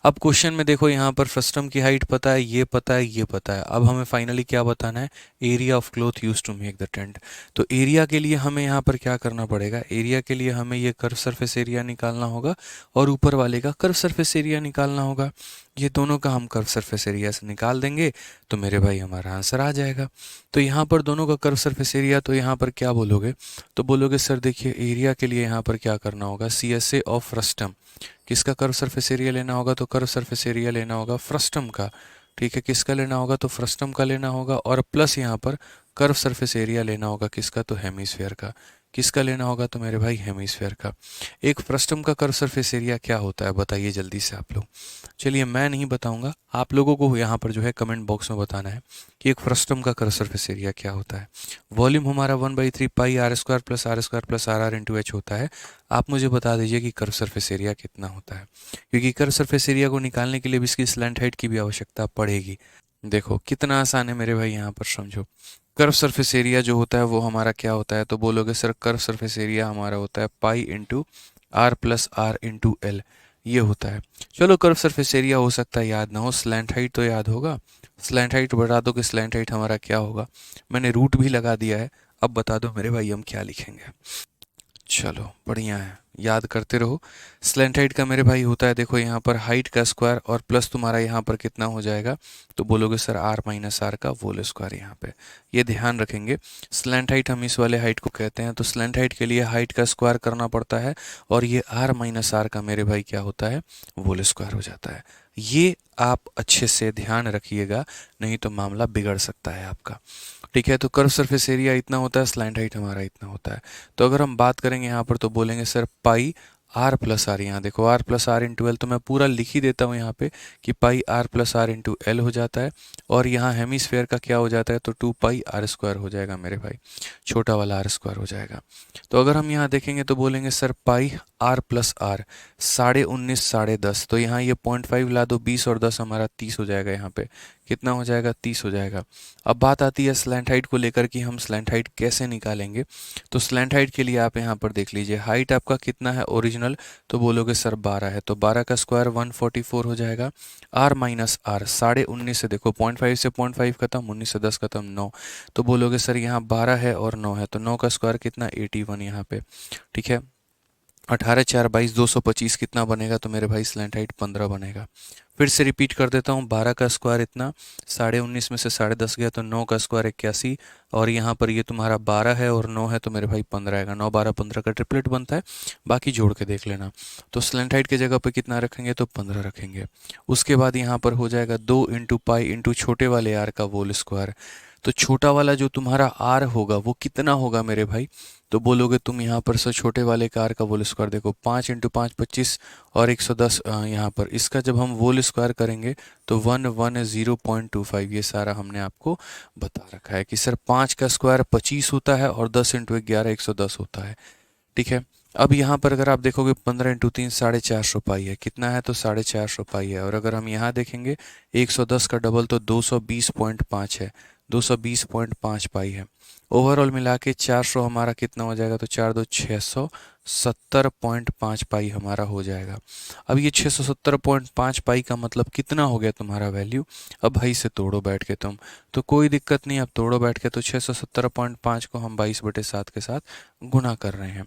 अब क्वेश्चन में देखो यहाँ पर फ्रस्टम की हाइट पता है, ये पता है, ये पता है। अब हमें फाइनली क्या बताना है, area of cloth use to make the tent. तो एरिया के लिए हमें यहाँ पर क्या करना पड़ेगा, एरिया के लिए हमें ये कर्व सरफेस एरिया निकालना होगा और ऊपर वाले का कर्व सरफेस एरिया निकालना होगा। ये दोनों का हम कर्व सरफेस एरिया से निकाल देंगे तो मेरे भाई हमारा आंसर आ जाएगा। तो यहाँ पर दोनों का कर्व सरफेस एरिया, तो यहाँ पर क्या बोलोगे, तो बोलोगे सर देखिए एरिया के लिए यहाँ पर क्या करना होगा, C S A of frustum, किसका कर्व सरफेस एरिया लेना होगा, तो कर्व सरफेस एरिया लेना होगा फ्रस्टम का। ठीक है, किसका लेना होगा, तो फ्रस्टम का लेना होगा, और प्लस यहाँ पर कर्व सरफेस एरिया लेना होगा किसका, तो हेमिस्फेयर का। किसका लेना होगा, तो मेरे भाई हेमिस्फेयर का। एक फ्रस्टम का कर्व सरफेस एरिया क्या होता है बताइए जल्दी से आप लोग। चलिए मैं नहीं बताऊंगा, आप लोगों को यहाँ पर जो है कमेंट बॉक्स में बताना है कि एक फ्रस्टम का कर्व सरफेस एरिया क्या होता है। वॉल्यूम हमारा 1/3 pi are square plus R R into H होता है। आप मुझे बता दीजिए कि कर्व सरफेस एरिया कितना होता है, क्योंकि कर्व सरफेस एरिया को निकालने के लिए भी इसकी स्लैंट हाइट की भी आवश्यकता पड़ेगी। देखो कितना आसान है मेरे भाई, यहाँ पर समझो। कर्व सरफेस एरिया जो होता है वो हमारा क्या होता है, तो बोलोगे सर कर्व सरफेस एरिया हमारा होता है pi into R plus R into L, ये होता है। चलो कर्व सरफेस एरिया हो सकता है याद ना हो, स्लैंट हाइट तो याद होगा। स्लैंट हाइट बता दो कि स्लैंट हाइट हमारा क्या होगा, मैंने रूट भी लगा दिया है। अब बता दो मेरे भाई हम क्या लिखेंगे। चलो बढ़िया है, याद करते रहो। स्लैंट हाइट का मेरे भाई होता है, देखो यहाँ पर हाइट का स्क्वायर और प्लस तुम्हारा यहाँ पर कितना हो जाएगा, तो बोलोगे सर आर माइनस आर का होल स्क्वायर यहाँ पे। ये ध्यान रखेंगे, स्लैंट हाइट हम इस वाले हाइट को कहते हैं, तो स्लैंट हाइट के लिए हाइट का स्क्वायर करना पड़ता है, और ये आर माइनस आर का मेरे भाई क्या होता है, होल स्क्वायर हो जाता है। ये आप अच्छे से ध्यान रखिएगा, नहीं तो मामला बिगड़ सकता है आपका। ठीक है, तो कर्व सरफेस एरिया इतना होता है, स्लैंट हाइट हमारा इतना होता है। तो अगर हम बात करेंगे यहाँ पर तो बोलेंगे sir pi R plus R, यहाँ देखो R plus R into L, तो मैं पूरा लिख ही देता हूँ यहाँ पे कि pi R plus R into L हो जाता है, और यहाँ हेमिस्फेयर का क्या हो जाता है, तो 2 पाई आर स्क्वायर हो जाएगा मेरे भाई, छोटा वाला आर स्क्वायर हो जाएगा। तो अगर हम यहाँ देखेंगे तो बोलेंगे sir pi R plus R 19.5 10.5, तो यहाँ ये 0.5 ला दो, 20 और 10 हमारा 30 हो जाएगा, यहाँ पे कितना हो जाएगा, 30 हो जाएगा। अब बात आती है स्लैंट हाइट को लेकर कि हम स्लैंट हाइट कैसे निकालेंगे। तो स्लैंट हाइट के लिए आप यहाँ पर देख लीजिए, हाइट आपका कितना है ओरिजिनल, तो बोलोगे सर 12 है, तो 12 का स्क्वायर 144 हो जाएगा। आर माइनस आर 19.5 से देखो 0.5 से 0.5 खत्म, 19 से 10 खत्म 9, तो बोलोगे सर यहाँ 12 है और 9 है, तो 9 का स्क्वायर कितना 81 यहाँ पे। ठीक है, 18 4 22 225 कितना बनेगा, तो मेरे भाई स्लैंट हाइट 15 बनेगा। फिर से रिपीट कर देता हूँ, 12 का स्क्वायर इतना, 19.5 में से 10.5 गया तो 9 का स्क्वायर 81, और यहाँ पर ये तुम्हारा 12 है और 9 है, तो मेरे भाई 15 आएगा। 9 12 15 का ट्रिपलेट बनता है, बाकी जोड़ के देख लेना। तो स्लैंट हाइट की जगह पे कितना रखेंगे, तो 15 रखेंगे। उसके बाद यहाँ पर हो जाएगा 2 इंटू पाई इंटू छोटे वाले आर का होल स्क्वायर। तो छोटा वाला जो तुम्हारा आर होगा वो कितना होगा मेरे भाई, तो बोलोगे तुम यहाँ पर से छोटे वाले कार का वोल स्क्वायर देखो, 5 इंटू 5 25 और 110, यहाँ पर इसका जब हम वोल स्क्वायर करेंगे तो 110.25, ये सारा हमने आपको बता रखा है कि सर 5 का स्क्वायर 25 होता है और 10 इंटू 11 110 होता है। ठीक है, अब यहाँ पर अगर आप देखोगे 15 इंटू 3 450 पाई है, कितना है, तो 450 पाई है। और अगर हम यहाँ देखेंगे 110 का डबल तो 220.5 है, 220.5 पाई है। ओवरऑल मिला के 400 हमारा कितना हो जाएगा, तो 4 2 670.5 पाई हमारा हो जाएगा। अब ये 670.5 पाई का मतलब कितना हो गया तुम्हारा वैल्यू, अब भाई से तोड़ो बैठ के तुम, तो कोई दिक्कत नहीं, अब तोड़ो बैठ के। तो 670.5 को हम 22/7 के साथ गुना कर रहे हैं।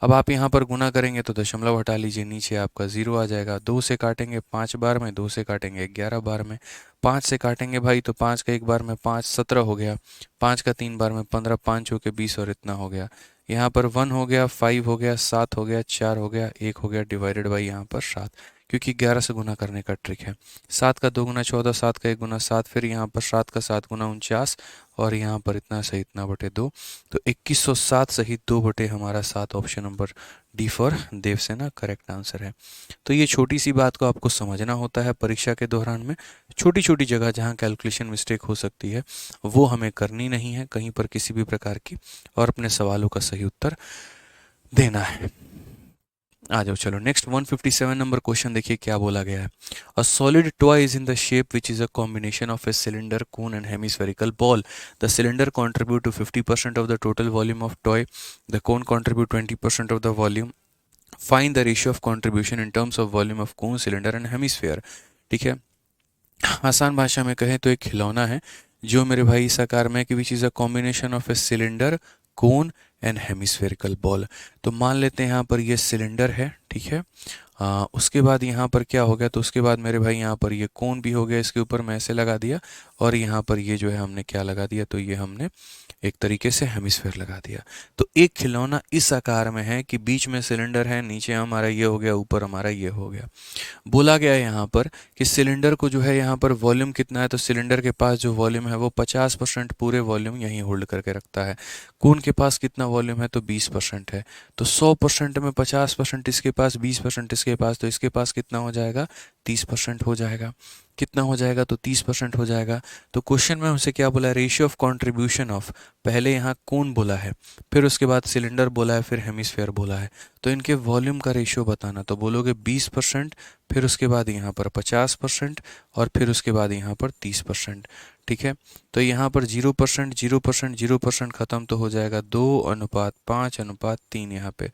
अब आप यहाँ पर गुना करेंगे तो दशमलव हटा लीजिए, नीचे आपका 0 आ जाएगा। 2 से काटेंगे 5 बार में, 2 से काटेंगे 11 बार में, 5 से काटेंगे भाई तो 5 का एक बार में 5 17 हो गया, 5 का 3 बार में 15, 5 हो के 20 और इतना हो गया। यहाँ पर 1 हो गया, 5 हो गया, 7 हो गया, 4 हो गया, 1 हो गया, डिवाइडेड बाई यहाँ पर 7, क्योंकि 11 से गुना करने का ट्रिक है। 7 का 2 गुना 14, 7 का 1 गुना 7, फिर यहाँ पर 7 का 7 गुना 49, और यहाँ पर इतना सही इतना बटे 2, तो 2107 सही 2 बटे हमारा 7, option number D for Devasena correct answer है। तो ये छोटी सी बात को आपको समझना होता है परीक्षा के दौरान में, छोटी छोटी जगह जहाँ कैलकुलेशन मिस्टेक हो सकती है वो हमें करनी नहीं है कहीं पर किसी भी प्रकार की, और अपने सवालों का सही उत्तर देना है। आ जाओ चलो नेक्स्ट 157 नंबर क्वेश्चन देखिए क्या बोला गया है। A solid toy is in the shape which is a combination of a cylinder cone and hemispherical ball. The cylinder contribute to 50% of the total volume of toy, the cone contribute 20% of the volume, find the ratio of contribution in terms of volume of cone, cylinder and hemisphere. ठीक है, आसान भाषा में कहें तो एक खिलौना है जो मेरे भाई इस आकार में है कि which is a combination of a cylinder, cone and hemispherical ball. तो मान लेते हैं यहाँ पर ये सिलेंडर है, ठीक है। उसके बाद यहाँ पर क्या हो गया, तो उसके बाद मेरे भाई यहाँ पर ये कोन भी हो गया, इसके ऊपर मैं ऐसे लगा दिया, और यहाँ पर ये जो है हमने क्या लगा दिया, तो ये हमने एक तरीके से हेमिस्फेयर लगा दिया। तो एक खिलौना इस आकार में है कि बीच में सिलेंडर है, नीचे हमारा ये हो गया, ऊपर हमारा ये हो गया। बोला गया है यहाँ पर कि सिलेंडर को जो है यहाँ पर वॉल्यूम कितना है, तो सिलेंडर के पास जो वॉल्यूम है वो 50% पूरे वॉल्यूम यहीं होल्ड करके रखता है। कोन के पास कितना वॉल्यूम है, तो 20% है। तो 100% में 50% इसके पास, 20% इसके पास, तो इसके पास कितना हो जाएगा, 30% हो जाएगा। कितना हो जाएगा, तो 30% हो जाएगा। तो क्वेश्चन में हमसे क्या बोला है, रेशियो ऑफ कंट्रीब्यूशन ऑफ, पहले यहाँ कोन बोला है, फिर उसके बाद सिलेंडर बोला है, फिर हेमिस्फेयर बोला है, तो इनके वॉल्यूम का रेशियो बताना। तो बोलोगे 20%, फिर उसके बाद यहाँ पर 50%, और फिर उसके बाद यहाँ पर 30%। ठीक है, तो यहाँ पर 0%, 0%, 0% खत्म, तो हो जाएगा 2:5:3। यहाँ पे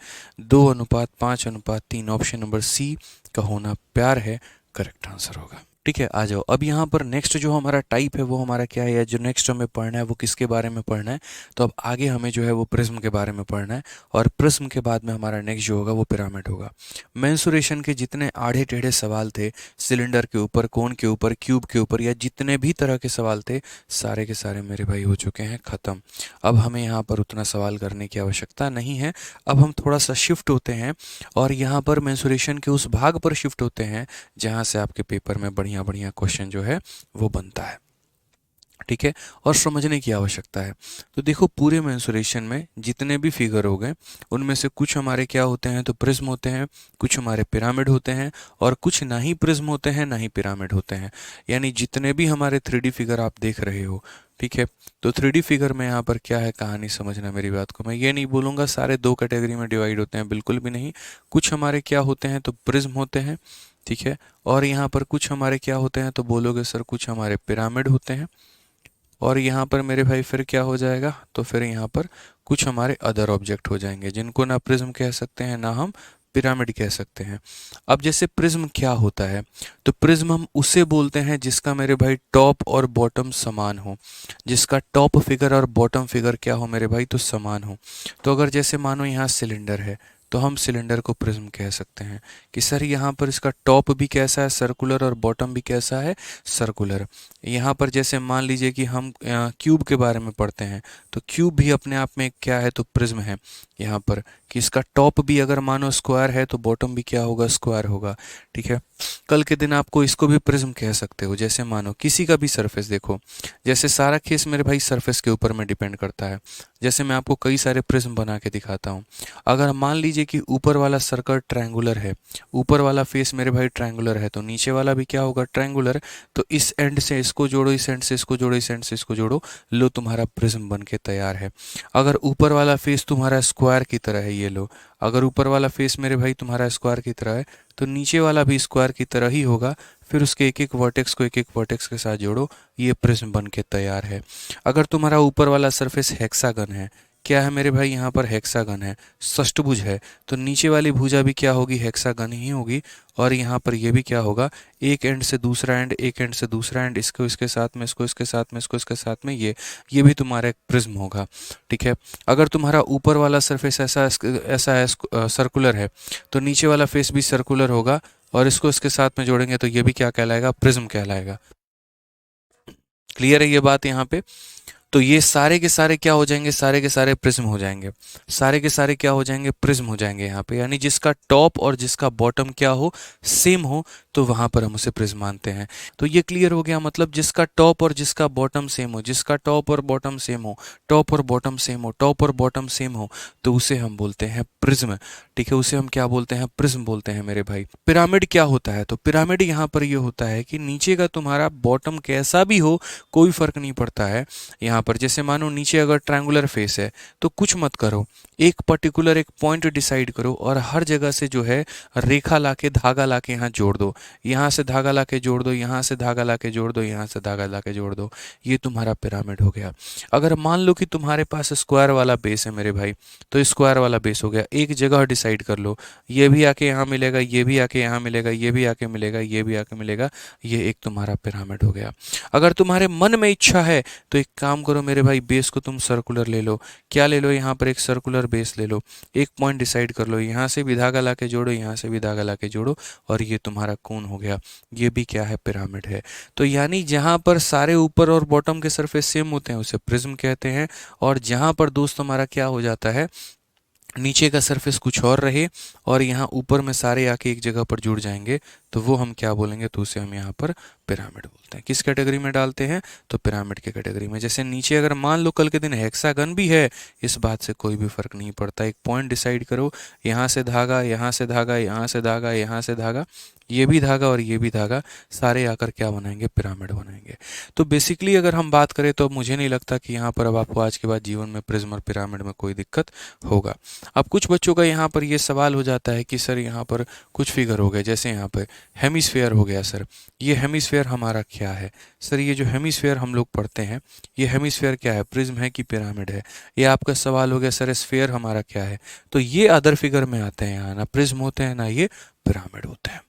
2:5:3, ऑप्शन नंबर सी का होना प्यार है, करेक्ट आंसर होगा। ठीक है, आ जाओ अब यहाँ पर नेक्स्ट जो हमारा टाइप है वो हमारा क्या है, जो नेक्स्ट हमें पढ़ना है वो किसके बारे में पढ़ना है, तो अब आगे हमें जो है वो प्रिज्म के बारे में पढ़ना है, और प्रिज्म के बाद में हमारा नेक्स्ट जो होगा वो पिरामिड होगा। मेंसुरेशन के जितने आड़े टेढ़े सवाल थे सिलेंडर के ऊपर, कोन के ऊपर, क्यूब के ऊपर, या जितने भी तरह के सवाल थे सारे के सारे मेरे भाई हो चुके हैं ख़त्म। अब हमें यहाँ पर उतना सवाल करने की आवश्यकता नहीं है। अब हम थोड़ा सा शिफ्ट होते हैं और यहाँ पर मेंसुरेशन के उस भाग पर शिफ्ट होते हैं जहाँ से आपके पेपर में बढ़िया बढ़िया क्वेश्चन जो है वो बनता है। ठीक है, और समझने की आवश्यकता है। तो देखो पूरे मेंसुरेशन में जितने भी फिगर हो गए उनमें से कुछ हमारे क्या होते हैं, तो प्रिज्म होते हैं, कुछ हमारे पिरामिड होते हैं, और कुछ ना ही प्रिज्म होते हैं ना ही पिरामिड होते हैं। यानी जितने भी हमारे 3D फिगर आप देख रहे हो, ठीक है, तो 3D फिगर में यहाँ पर क्या है, कहानी समझना मेरी बात को। मैं ये नहीं बोलूँगा सारे 2 कैटेगरी में डिवाइड होते हैं, बिल्कुल भी नहीं। कुछ हमारे क्या होते हैं, तो प्रिज्म होते हैं, ठीक है, और यहाँ पर कुछ हमारे क्या होते हैं, तो बोलोगे सर कुछ हमारे पिरामिड होते हैं, और यहाँ पर मेरे भाई फिर क्या हो जाएगा, तो फिर यहाँ पर कुछ हमारे अदर ऑब्जेक्ट हो जाएंगे जिनको ना प्रिज्म कह सकते हैं ना हम पिरामिड कह सकते हैं। अब जैसे प्रिज्म क्या होता है, तो प्रिज्म हम उसे बोलते हैं जिसका मेरे भाई टॉप और बॉटम समान हो, जिसका टॉप फिगर और बॉटम फिगर क्या हो मेरे भाई, तो समान हो। तो अगर जैसे मानो यहाँ सिलेंडर है तो हम सिलेंडर को प्रिज्म कह सकते हैं कि सर यहाँ पर इसका टॉप भी कैसा है, सर्कुलर, और बॉटम भी कैसा है, सर्कुलर। यहाँ पर जैसे मान लीजिए कि हम क्यूब के बारे में पढ़ते हैं, तो क्यूब भी अपने आप में क्या है, तो प्रिज्म है। यहाँ पर कि इसका टॉप भी अगर मानो स्क्वायर है तो बॉटम भी क्या होगा, स्क्वायर होगा। ठीक है, कल के दिन आपको इसको भी प्रिज्म कह सकते हो। जैसे मानो किसी का भी सरफेस देखो, जैसे सारा केस मेरे भाई सरफेस के ऊपर में डिपेंड करता है। जैसे मैं आपको कई सारे प्रिज्म बना के दिखाता हूँ। अगर मान लीजिए कि ऊपर वाला सर्कल ट्रायंगुलर है, ऊपर वाला फेस मेरे भाई ट्रायंगुलर है, तो नीचे वाला भी क्या होगा, ट्रायंगुलर। तो इस एंड से इसको जोड़ो, इस एंड से इसको जोड़ो, इस एंड से इसको जोड़ो, लो तुम्हारा प्रिज्म बन के तैयार है। अगर ऊपर वाला फेस तुम्हारा स्क्वायर की तरह है, ये लो, अगर ऊपर वाला फेस मेरे भाई तुम्हारा स्क्वायर की तरह है तो नीचे वाला भी स्क्वायर की तरह ही होगा। फिर उसके एक एक वर्टेक्स को एक एक वर्टेक्स के साथ जोड़ो, ये प्रिज्म बन के तैयार है। अगर तुम्हारा ऊपर वाला सरफेस हेक्सागन है, क्या है मेरे भाई, यहाँ पर हेक्सागन है, षष्ठभुज है, तो नीचे वाली भुजा भी क्या होगी, हेक्सागन ही होगी। और यहाँ पर ये भी क्या होगा, एक एंड से दूसरा एंड, एक एंड से दूसरा एंड, इसको इसके साथ में, इसको इसके साथ में, इसको इसके साथ में, ये भी तुम्हारा एक प्रिज्म होगा। ठीक है, अगर तुम्हारा ऊपर वाला सरफेस ऐसा ऐसा है, सर्कुलर है, तो नीचे वाला फेस भी सर्कुलर होगा, और इसको इसके साथ में जोड़ेंगे तो ये भी क्या कहलाएगा, प्रिज्म कहलाएगा। क्लियर है ये बात यहाँ पे। तो ये सारे के सारे क्या हो जाएंगे, सारे के सारे प्रिज्म हो जाएंगे, सारे के सारे क्या हो जाएंगे, प्रिज्म हो जाएंगे यहाँ पे। यानी जिसका टॉप और जिसका बॉटम क्या हो, सेम हो, तो वहां पर हम उसे प्रिज्म मानते हैं। तो ये क्लियर हो गया, मतलब जिसका टॉप और जिसका बॉटम सेम हो, जिसका टॉप और बॉटम सेम हो, टॉप और बॉटम सेम हो, टॉप और बॉटम सेम हो, तो उसे हम बोलते हैं प्रिज्म। ठीक है, उसे हम क्या बोलते हैं, प्रिज्म बोलते हैं मेरे भाई। पिरामिड क्या होता है, तो पिरामिड यहाँ पर ये होता है कि नीचे का तुम्हारा बॉटम कैसा भी हो कोई फर्क नहीं पड़ता है। यहाँ पर जैसे मानो नीचे अगर ट्रायंगुलर फेस है तो कुछ मत करो, एक पर्टिकुलर एक पॉइंट डिसाइड करो और हर जगह से जो है रेखा लाके धागा लाके यहाँ जोड़ दो, यहाँ से धागा लाके जोड़ दो, यहाँ से धागा लाके जोड़ दो, यहाँ से धागा लाके जोड़ दो, ये तुम्हारा पिरामिड हो गया। अगर मान लो कि तुम्हारे पास स्क्वायर वाला बेस है मेरे भाई, तो स्क्वायर वाला बेस हो गया। एक जगह डिसाइड कर लो, ये भी आके यहाँ मिलेगा, ये भी आके यहाँ मिलेगा, ये भी आके मिलेगा, ये भी आके मिलेगा, ये एक तुम्हारा पिरामिड हो गया। अगर तुम्हारे मन में इच्छा है तो एक काम करो मेरे भाई, बेस को तुम सर्कुलर ले लो। क्या ले लो, यहाँ पर एक सर्कुलर बेस ले लो, एक पॉइंट डिसाइड कर लो, यहाँ से भी धागा ला के जोड़ो, यहाँ से भी धागा ला के जोड़ो, और ये तुम्हारा कोन हो गया। ये भी क्या है, पिरामिड है। तो यानी जहाँ पर सारे ऊपर और बॉटम के सरफेस सेम होते हैं उसे प्रिज्म कहते हैं, और जहाँ पर दोस्त हमारा क्या हो जाता है, नीचे का सरफेस कुछ और रहे और यहाँ ऊपर में सारे आके एक जगह पर जुड़ जाएंगे, तो वो हम क्या बोलेंगे, तो उसे हम यहाँ पर पिरामिड बोलते हैं। किस कैटेगरी में डालते हैं, तो पिरामिड के कैटेगरी में। जैसे नीचे अगर मान लो कल के दिन हेक्सागन भी है, इस बात से कोई भी फर्क नहीं पड़ता। एक पॉइंट डिसाइड करो, यहाँ से धागा, यहाँ से धागा, यहाँ से धागा, यहाँ से धागा, ये भी धागा और ये भी धागा, सारे आकर क्या बनाएंगे, पिरामिड बनाएंगे। तो बेसिकली अगर हम बात करें तो मुझे नहीं लगता कि यहाँ पर अब आपको आज के बाद जीवन में प्रिज्म और पिरामिड में कोई दिक्कत होगा। अब कुछ बच्चों का यहाँ पर ये सवाल हो जाता है कि सर यहाँ पर कुछ फिगर हो गए, जैसे यहाँ पर हेमिस्फेयर हो गया। सर ये हेमिस्फेयर हमारा क्या है, सर ये जो हेमिस्फेयर हम लोग पढ़ते हैं, ये हेमिस्फेयर क्या है, प्रिज्म है कि पिरामिड है। ये आपका सवाल हो गया सर स्फेयर हमारा क्या है, तो ये अदर फिगर में आते हैं, यहाँ ना प्रिज्म होते हैं ना ये पिरामिड होते हैं।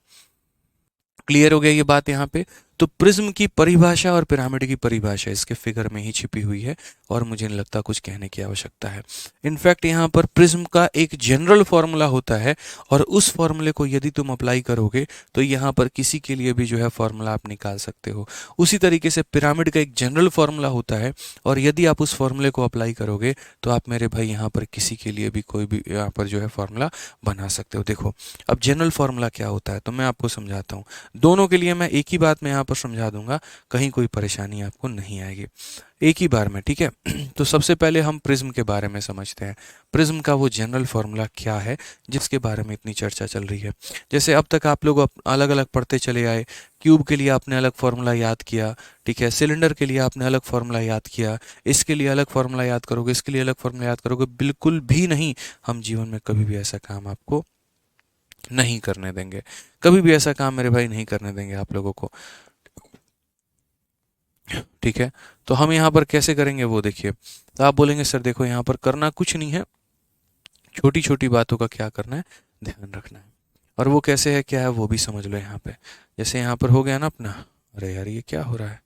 क्लियर हो गया ये बात यहाँ पे। तो प्रिज्म की परिभाषा और पिरामिड की परिभाषा इसके फिगर में ही छिपी हुई है, और मुझे नहीं लगता कुछ कहने की आवश्यकता है। इनफैक्ट यहाँ पर प्रिज्म का एक जनरल फॉर्मूला होता है, और उस फॉर्मूले को यदि तुम अप्लाई करोगे तो यहाँ पर किसी के लिए भी जो है फॉर्मूला आप निकाल सकते हो। उसी तरीके से पिरामिड का एक जनरल फॉर्मूला होता है, और यदि आप उस फॉर्मूले को अप्लाई करोगे तो आप मेरे भाई यहाँ पर किसी के लिए भी कोई भी यहाँ पर जो है फॉर्मूला बना सकते हो। देखो अब जनरल फॉर्मूला क्या होता है, तो मैं आपको समझाता हूँ। दोनों के लिए मैं एक ही बात में यहाँ पर समझा दूंगा, कहीं कोई परेशानी आपको नहीं आएगी, एक ही बार में, ठीक है। तो सबसे पहले हम प्रिज्म के बारे में समझते हैं। प्रिज्म का वो जनरल फॉर्मूला क्या है जिसके बारे में इतनी चर्चा चल रही है। जैसे अब तक आप लोग अलग अलग पढ़ते चले आए, क्यूब के लिए आपने अलग फॉर्मूला याद किया, ठीक है, सिलेंडर के लिए आपने अलग फॉर्मूला याद किया, इसके लिए अलग फॉर्मूला याद करोगे, इसके लिए अलग फॉर्मूला याद करोगे, बिल्कुल भी नहीं। हम जीवन में कभी भी ऐसा काम आपको नहीं करने देंगे, कभी भी ऐसा काम मेरे भाई नहीं करने देंगे आप लोगों को, ठीक है। तो हम यहाँ पर कैसे करेंगे वो देखिए। तो आप बोलेंगे सर देखो यहाँ पर करना कुछ नहीं है, छोटी छोटी बातों का क्या करना है, ध्यान रखना है, और वो कैसे है क्या है वो भी समझ लो यहाँ पे। जैसे यहाँ पर हो गया ना अपना, अरे यार ये क्या हो रहा है।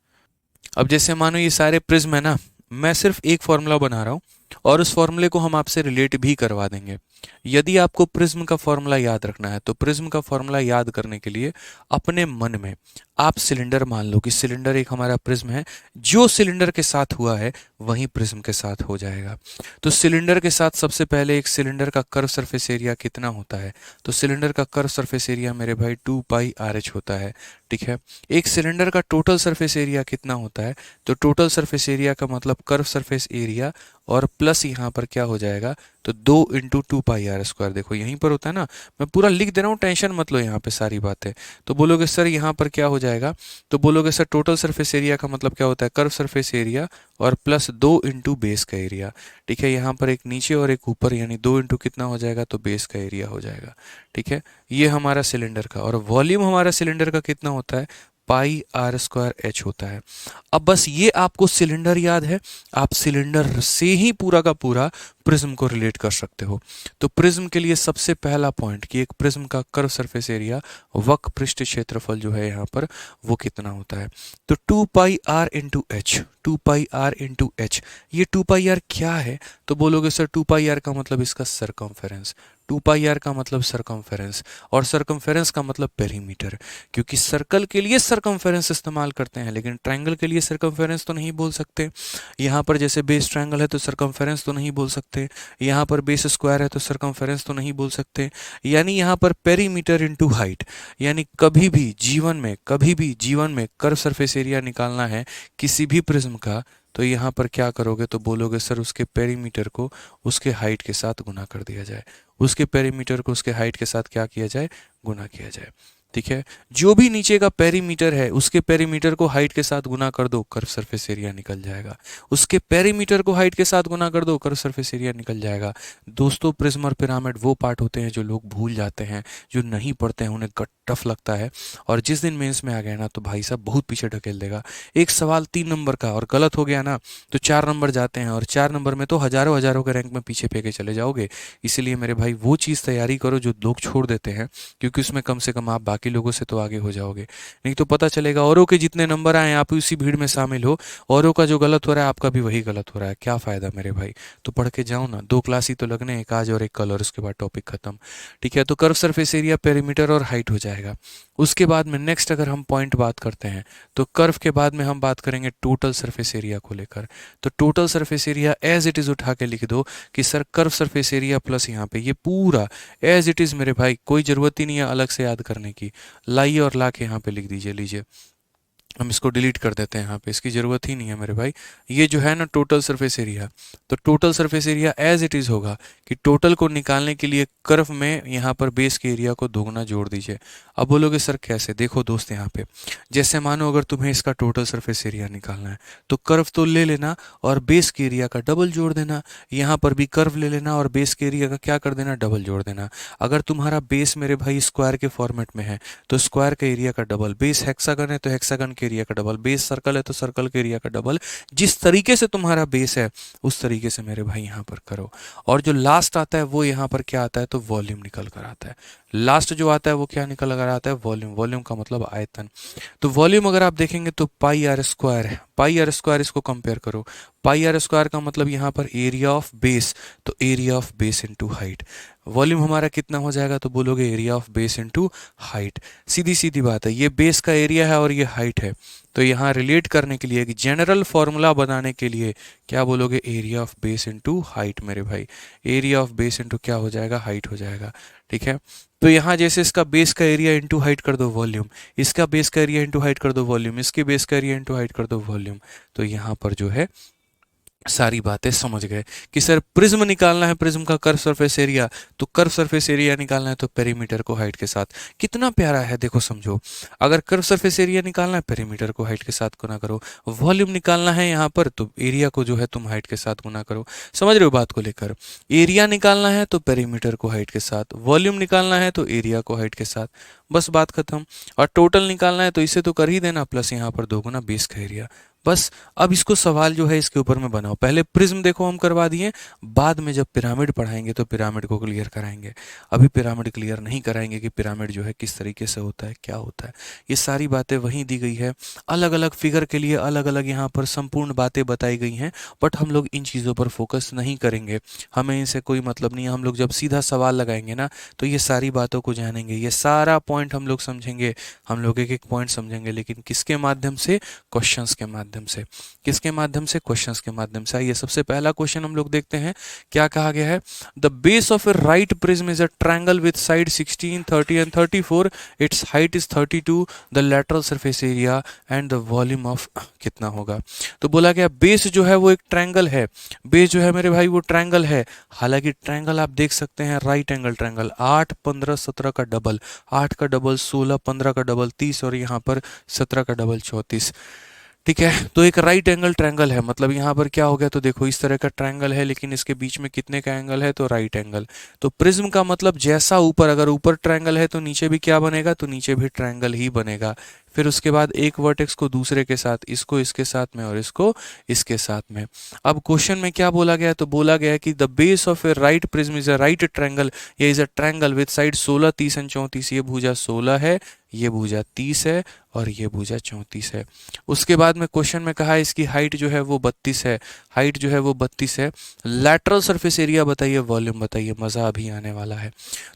अब जैसे मानो ये सारे प्रिज्म है ना, मैं सिर्फ एक फॉर्मूला बना रहा हूँ और उस फॉर्मूले को हम आपसे रिलेट भी करवा देंगे। यदि आपको प्रिज्म का फॉर्मूला याद रखना है तो प्रिज्म का फॉर्मूला याद करने के लिए अपने मन में आप सिलेंडर मान लो कि सिलेंडर एक हमारा प्रिज्म है, जो सिलेंडर के साथ हुआ है वही प्रिज्म के साथ हो जाएगा। तो सिलेंडर के साथ सबसे पहले एक सिलेंडर का कर्व सरफेस एरिया कितना होता है, तो सिलेंडर का कर्व सरफेस एरिया मेरे भाई 2πRh होता है, ठीक है। एक सिलेंडर का टोटल सरफेस एरिया कितना होता है, तो टोटल सरफेस एरिया का मतलब कर्व सरफेस एरिया और प्लस यहाँ पर क्या हो जाएगा, तो 2 × 2πr²। देखो यहीं पर होता है ना, मैं पूरा लिख दे रहा हूँ, टेंशन मत लो यहाँ पे सारी बातें। तो बोलोगे सर यहाँ पर क्या हो जाएगा, तो बोलोगे सर टोटल सरफेस एरिया का मतलब क्या होता है, कर्व सरफेस एरिया और प्लस 2 × बेस का एरिया, ठीक है। यहाँ पर एक नीचे और एक ऊपर, यानी 2 × कितना हो जाएगा, तो बेस का एरिया हो जाएगा, ठीक है। ये हमारा सिलेंडर का, और वॉल्यूम हमारा सिलेंडर का कितना होता है, πr² होता है। अब बस ये आपको सिलेंडर याद है, आप सिलेंडर से ही पूरा का पूरा प्रिज्म को रिलेट कर सकते हो। तो प्रिज्म के लिए सबसे पहला पॉइंट कि एक प्रिज्म का कर्व सरफेस एरिया, वक्र पृष्ठ क्षेत्रफल जो है यहाँ पर वो कितना होता है, तो 2πr × h, 2πr × h। ये 2πr क्या है, तो बोलोगे सर 2πr का मतलब इसका सरकमफेरेंस, 2πr का मतलब सरकमफेरेंस, और सरकमफेरेंस का मतलब पेरीमीटर, क्योंकि सर्कल के लिए सरकमफेरेंस इस्तेमाल करते हैं लेकिन ट्रायंगल के लिए सरकमफेरेंस तो नहीं बोल सकते। यहाँ पर जैसे बेस ट्रायंगल है तो सरकमफेरेंस तो नहीं बोल सकते, यहाँ पर बेस स्क्वायर है तो सरकमफेरेंस तो नहीं बोल सकते। यानी यहाँ पर पेरीमीटर इनटू हाइट, यानी कभी भी जीवन में कर्व सरफेस एरिया निकालना है किसी भी प्रिज्म का, तो यहाँ पर क्या करोगे, तो बोलोगे सर उसके पेरीमीटर को उसके हाइट के साथ गुना कर दिया जाए, उसके पेरीमीटर को उसके हाइट के साथ क्या किया जाए, गुना किया जाए। ठीक है, जो भी नीचे का पेरीमीटर है उसके पेरीमीटर को हाइट के साथ गुना कर दो, कर्व सरफेस एरिया निकल जाएगा। उसके पेरीमीटर को हाइट के साथ गुना कर दो, कर्व सरफेस एरिया निकल जाएगा। दोस्तों प्रिज्म और पिरामिड वो पार्ट होते हैं जो लोग भूल जाते हैं, जो नहीं पढ़ते हैं, उन्हें टफ लगता है, और जिस दिन मेंस में आ गया ना तो भाई साहब बहुत पीछे ढकेल देगा। एक सवाल 3 नंबर का और गलत हो गया ना तो 4 नंबर जाते हैं, और 4 नंबर में तो हजारों हजारों के रैंक में पीछे फेंके चले जाओगे। इसीलिए मेरे भाई वो चीज़ तैयारी करो जो लोग छोड़ देते हैं, क्योंकि उसमें कम से कम आप बाकी लोगों से तो आगे हो जाओगे। नहीं तो पता चलेगा औरों के जितने नंबर आए आप उसी भीड़ में शामिल हो, औरों का जो गलत हो रहा है आपका भी वही गलत हो रहा है, क्या फ़ायदा मेरे भाई। तो पढ़ के जाओ ना, 2 क्लास ही तो लगने, एक आज और एक कल, और उसके बाद टॉपिक खत्म। ठीक है, तो कर्व सरफेस एरिया, पेरीमीटर और हाइट हो जाएगा। उसके बाद में नेक्स्ट अगर हम पॉइंट बात करते हैं तो कर्व के बाद में हम बात करेंगे टोटल सरफेस एरिया को लेकर। तो total surface area as it is उठा के लिख दो कि sir curve surface area plus यहाँ पे ये पूरा एज इट इज़ मेरे भाई, कोई ज़रूरत ही नहीं है अलग से याद करने की। लाइए और ला के यहाँ पे लिख दीजिए, लीजिए हम इसको डिलीट कर देते हैं, यहाँ पे इसकी ज़रूरत ही नहीं है मेरे भाई। ये जो है ना टोटल सरफेस एरिया, तो total surface area as it is होगा कि टोटल को निकालने के लिए कर्व में यहाँ पर बेस के एरिया को दोगुना जोड़ दीजिए। अब बोलोगे सर कैसे, देखो दोस्त यहाँ पे जैसे मानो अगर तुम्हें इसका टोटल सरफेस एरिया निकालना है तो कर्व तो ले लेना और बेस के एरिया का डबल जोड़ देना। यहाँ पर भी कर्व ले लेना और बेस के एरिया का क्या कर देना, डबल जोड़ देना। अगर तुम्हारा बेस मेरे भाई स्क्वायर के फॉर्मेट में है तो स्क्वायर का एरिया का डबल, बेस हेक्सागन है तो हेक्सागन के एरिया का डबल, बेस सर्कल है तो सर्कल के एरिया का डबल। जिस तरीके से तुम्हारा बेस है उस तरीके से मेरे भाई यहाँ पर करो। और जो लास्ट आता है वो यहाँ पर क्या आता है, तो वॉल्यूम निकल कर आता है। लास्ट जो आता है वो क्या निकल कर आता है, वॉल्यूम। वॉल्यूम का मतलब आयतन। तो वॉल्यूम अगर आप देखेंगे तो पाई आर स्क्वायर है, पाई आर स्क्वायर, इसको कंपेयर करो। पाई आर स्क्वायर का मतलब यहाँ पर एरिया ऑफ बेस, तो area of base into height. Volume हमारा कितना हो जाएगा, तो बोलोगे area of base into height. सीधी सीधी बात है, ये बेस का एरिया है और ये हाइट है, तो यहाँ रिलेट करने के लिए एक जनरल फॉर्मूला बनाने के लिए क्या बोलोगे, area of base into height मेरे भाई। एरिया ऑफ बेस इनटू क्या हो जाएगा, हाइट हो जाएगा। ठीक है, तो यहाँ जैसे इसका बेस का एरिया इंटू हाइट कर दो वॉल्यूम, इसका बेस का एरिया इंटू हाइट कर दो वॉल्यूम, इसके बेस का एरिया इंटू हाइट कर दो वॉल्यूम। तो यहाँ पर जो है सारी बातें समझ गए कि सर प्रिज्म निकालना है, प्रिज्म का कर्व सरफेस एरिया, तो कर्व सरफेस एरिया निकालना है तो पेरीमीटर को हाइट के साथ। कितना प्यारा है देखो, समझो। अगर कर्व सरफेस एरिया निकालना है पेरीमीटर को हाइट के साथ गुना करो, वॉल्यूम निकालना है यहाँ पर तो एरिया को जो है तुम हाइट के साथ गुना करो। समझ रहे हो बात को लेकर, एरिया निकालना है तो पेरीमीटर को हाइट के साथ, वॉल्यूम निकालना है तो एरिया को हाइट के साथ, बस बात खत्म। और टोटल निकालना है तो इसे तो कर ही देना, प्लस यहाँ पर दोगुना बेस का एरिया, बस। अब इसको सवाल जो है इसके ऊपर में बनाओ। पहले प्रिज्म देखो हम करवा दिए, बाद में जब पिरामिड पढ़ाएंगे तो पिरामिड को क्लियर कराएंगे। अभी पिरामिड क्लियर नहीं कराएंगे कि पिरामिड जो है किस तरीके से होता है, क्या होता है। ये सारी बातें वहीं दी गई है, अलग अलग फिगर के लिए अलग अलग यहाँ पर संपूर्ण बातें बताई गई हैं, बट हम लोग इन चीज़ों पर फोकस नहीं करेंगे, हमें इनसे कोई मतलब नहीं है। हम लोग जब सीधा सवाल लगाएंगे ना तो ये सारी बातों को जानेंगे, ये सारा पॉइंट हम लोग समझेंगे, हम लोग एक एक पॉइंट समझेंगे, लेकिन किसके माध्यम से, क्वेश्चंस के माध्यम से। किसके माध्यम से, क्वेश्चंस के माध्यम से। आइए सबसे पहला क्वेश्चन हम लोग देखते हैं, क्या कहा गया है। The base of a right prism is a triangle with side 16, 30 and 34, it's height is 32, the lateral surface area and the volume of कितना होगा। तो बोला गया बेस जो है वो एक ट्रायंगल है, बेस जो है मेरे भाई वो ट्रायंगल है। हालांकि ट्रायंगल आप देख सकते हैं राइट एंगल ट्रायंगल, 8 15 17 का डबल, 8 का डबल 16, 15 का डबल 30 और यहाँ पर 17 का डबल 34। ठीक है, तो एक राइट एंगल ट्रायंगल है, मतलब यहाँ पर क्या हो गया, तो देखो इस तरह का ट्रायंगल है लेकिन इसके बीच में कितने का एंगल है, तो राइट एंगल। तो प्रिज्म का मतलब जैसा ऊपर, अगर ऊपर ट्रायंगल है तो नीचे भी क्या बनेगा, तो नीचे भी ट्रायंगल ही बनेगा। फिर उसके बाद एक वर्टेक्स को दूसरे के साथ, इसको इसके साथ में और इसको इसके साथ में। अब क्वेश्चन में क्या बोला गया, तो बोला गया कि the base of a right prism is a right triangle, ये is a triangle with side 16, 30 and 34। ये भुजा 16 है, ये भुजा 30 है और ये भुजा 34 है। उसके बाद में क्वेश्चन में कहा इसकी हाइट जो है वो 32 है, हाइट जो है वो 32 है। लैटरल सरफेस एरिया बताइए, वॉल्यूम बताइए, मज़ा अभी आने वाला है।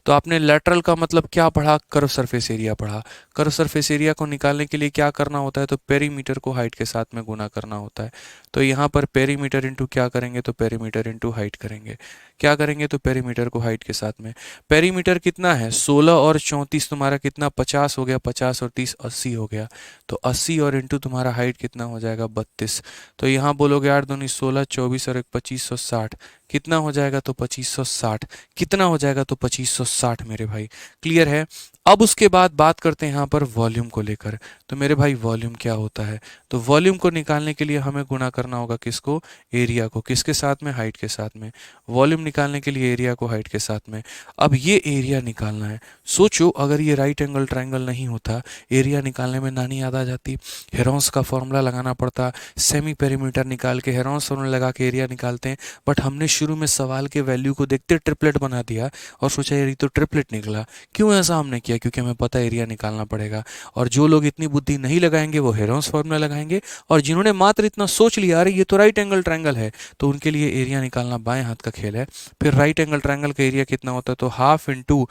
तो आपने लैटरल का मतलब क्या पढ़ा, कर्व सरफेस एरिया पढ़ा। कर्व सरफेस एरिया को निकालने के लिए क्या करना होता है, तो पेरीमीटर को हाइट के साथ में गुना करना होता है। तो यहाँ पर पेरीमीटर इंटू क्या करेंगे, तो पेरीमीटर इंटू हाइट करेंगे। क्या करेंगे, तो पेरीमीटर को हाइट के साथ में, पेरीमीटर कितना है 16 और 34 तुम्हारा कितना 50 हो गया, 50 और 30 80 हो गया। तो 80 और इंटू तुम्हारा हाइट कितना हो जाएगा 32। तो यहाँ बोलोगे 8 दूनी 16, 24 और एक 2560 कितना हो जाएगा, तो 2560 कितना हो जाएगा, तो 2560 मेरे भाई। क्लियर है। अब उसके बाद बात करते हैं यहाँ पर वॉल्यूम को लेकर। तो मेरे भाई वॉल्यूम क्या होता है, तो वॉल्यूम को निकालने के लिए हमें गुणा करना होगा किसको, एरिया को, किसके साथ में, हाइट के साथ में। वॉल्यूम निकालने के लिए एरिया को हाइट के साथ में। अब ये एरिया निकालना है। सोचो अगर ये राइट एंगल ट्रायंगल नहीं होता, एरिया निकालने में नानी याद आ जाती, हेरोंस का फॉर्मूला लगाना पड़ता, सेमी पेरीमीटर निकाल के हेरोंस फॉर्मूला लगा के एरिया निकालते हैं। बट हमने शुरू में सवाल के वैल्यू को देखते ट्रिपलेट बना दिया और सोचा यार ये तो ट्रिपलेट निकला। क्यों ऐसा हमने किया, क्योंकि हमें पता है एरिया निकालना पड़ेगा। और जो लोग इतनी बुद्धि नहीं लगाएंगे वो हेरोंस फॉर्मूला लगाएंगे, और जिन्होंने मात्र इतना सोच लिया अरे ये तो राइट एंगल ट्रायंगल है, तो उनके लिए एरिया निकालना बाएं हाथ का खेल है। फिर राइट एंगल ट्रायंगल का एरिया कितना होता है, तो half into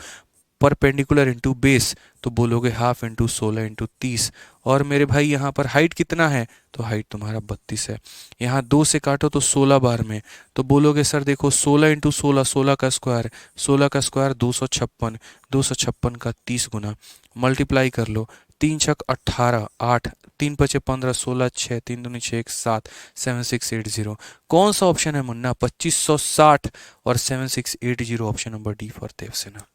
perpendicular into base, तो बोलोगे हाफ इंटू 16 इंटू 30। और मेरे भाई यहाँ पर हाइट कितना है, तो हाइट तुम्हारा 32 है। यहाँ 2 से काटो तो 16 बार में, तो बोलोगे सर देखो 16 इंटू 16, 16 का स्क्वायर, 16 का स्क्वायर 256, 256 का 30 गुना, मल्टीप्लाई कर लो, 3 छक 18, 8 3 पचे 15, 16 6 3 दूनी 6 1 7, 7680। कौन सा ऑप्शन है मुन्ना, 2560 और 7680, option number D for Devasena.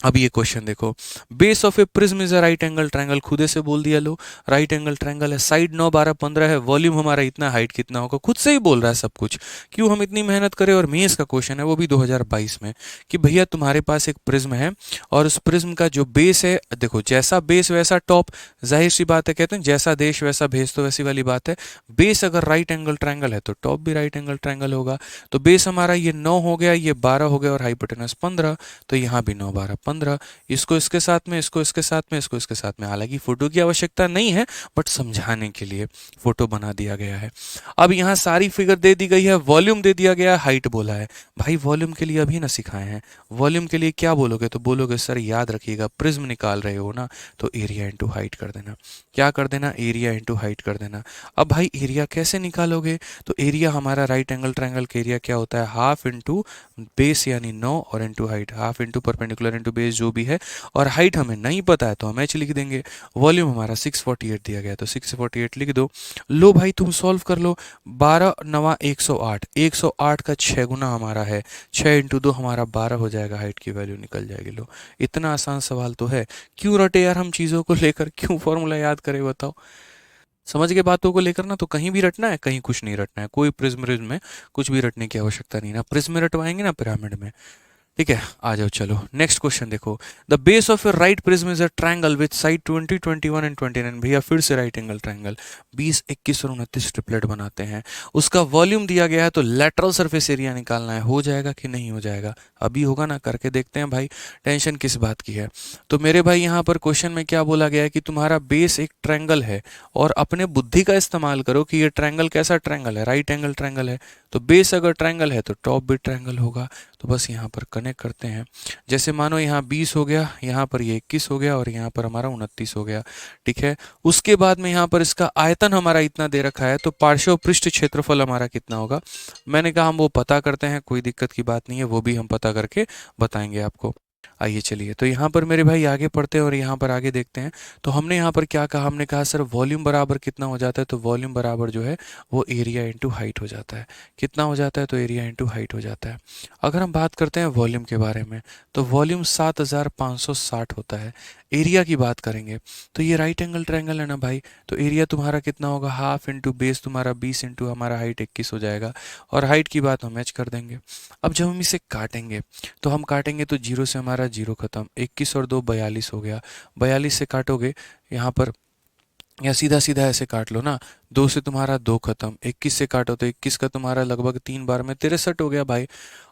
अब ये क्वेश्चन देखो, base of a prism is a right angle triangle, खुदे से बोल दिया लो, राइट एंगल ट्रायंगल है, साइड 9 12 15 है, वॉल्यूम हमारा इतना, हाइट कितना होगा, खुद से ही बोल रहा है सब कुछ। क्यों हम इतनी मेहनत करें। और मेंस का क्वेश्चन है वो भी 2022 में, कि भैया तुम्हारे पास एक प्रिज्म है और उस प्रिज्म का जो बेस है, देखो जैसा बेस वैसा टॉप, जाहिर सी बात है, कहते हैं जैसा देश वैसा भेज, तो वैसी वाली बात है। बेस अगर राइट एंगल ट्रायंगल है तो टॉप भी राइट एंगल ट्रायंगल होगा। तो बेस हमारा ये 9 हो गया, ये 12 हो गया और हाइपोटेनस 15, तो यहाँ भी 9 12 15, इसको इसके साथ में, इसको इसके साथ में, इसको इसके साथ में। हालांकि फोटो की आवश्यकता नहीं है बट समझाने के लिए फोटो बना दिया गया है। अब यहाँ सारी फिगर दे दी गई है, वॉल्यूम दे दिया गया है, हाइट बोला है। भाई वॉल्यूम के लिए अभी ना सिखाए हैं, वॉल्यूम के लिए क्या बोलोगे, तो बोलोगे सर याद रखिएगा प्रिज्म निकाल रहे हो ना, तो एरिया इंटू हाइट कर देना। क्या कर देना, एरिया इंटू हाइट कर देना। अब भाई एरिया कैसे निकालोगे, तो एरिया हमारा राइट एंगल ट्रायंगल का एरिया क्या होता है, हाफ इंटू बेस यानी 9 और into height, half into perpendicular into base जो भी है, और हाइट हमें नहीं पता है तो हम एच लिख देंगे। वॉल्यूम हमारा 648 दिया गया तो 648 लिख दो। लो भाई तुम सॉल्व कर लो, 12 9 108, 108 का 6 गुना हमारा है, 6 इंटू 2 हमारा 12 हो जाएगा, हाइट की वैल्यू निकल जाएगी। लो इतना आसान सवाल तो है, क्यों रटे यार हम चीज़ों को लेकर, क्यों फॉर्मूला याद करें बताओ। समझ के बातों को लेकर ना, तो कहीं भी रटना है कहीं कुछ नहीं रटना है, कोई प्रिज्म में कुछ भी रटने की आवश्यकता नहीं, ना प्रिज्म में रटवाएंगे ना पिरामिड में। ठीक है, आ जाओ चलो नेक्स्ट क्वेश्चन देखो। The base of a right prism is a triangle with side 20 21 and 29। भैया फिर से राइट एंगल ट्रायंगल 20 21 और 29 ट्रिपलेट बनाते हैं। उसका वॉल्यूम दिया गया है, तो लेटरल सरफेस एरिया निकालना है। हो जाएगा कि नहीं हो जाएगा, अभी होगा ना, करके देखते हैं भाई, टेंशन किस बात की है। तो मेरे भाई यहाँ पर क्वेश्चन में क्या बोला गया है, कि तुम्हारा बेस एक ट्रायंगल है और अपने बुद्धि का इस्तेमाल करो कि ये ट्रायंगल कैसा ट्रायंगल है, राइट एंगल ट्रायंगल है। तो बेस अगर ट्रायंगल है तो टॉप भी ट्रायंगल होगा। तो बस यहाँ पर कनेक्ट करते हैं, जैसे मानो यहाँ 20 हो गया, यहाँ पर ये 21 हो गया और यहाँ पर हमारा 29 हो गया। ठीक है, उसके बाद में यहाँ पर इसका आयतन हमारा इतना दे रखा है, तो पार्श्व पृष्ठ क्षेत्रफल हमारा कितना होगा। मैंने कहा हम वो पता करते हैं, कोई दिक्कत की बात नहीं है, वो भी हम पता करके बताएंगे आपको। आइए चलिए, तो यहाँ पर मेरे भाई आगे पढ़ते हैं और यहाँ पर आगे देखते हैं। तो हमने यहाँ पर क्या कहा, हमने कहा सर वॉल्यूम बराबर कितना हो जाता है, तो वॉल्यूम बराबर जो है वो एरिया इंटू हाइट हो जाता है। कितना हो जाता है, तो एरिया इंटू हाइट हो जाता है। अगर हम बात करते हैं वॉल्यूम के बारे में, तो वॉल्यूम 7560 होता है। एरिया की बात करेंगे तो ये राइट एंगल ट्रायंगल है ना भाई, तो एरिया तुम्हारा कितना होगा, हाफ इंटू बेस तुम्हारा 20 इंटू हमारा हाइट 21 हो जाएगा, और हाइट की बात हम मैच कर देंगे। अब जब हम इसे काटेंगे, तो हम काटेंगे तो जीरो से हमारा जीरो खत्म, 21 और 2 42 हो गया, 42 से काटोगे यहाँ पर, या सीधा सीधा ऐसे काट लो ना, 2 से तुम्हारा 2 खत्म, 21 से काटो तो 21 का तुम्हारा लगभग 3 बार में 63 हो गया भाई,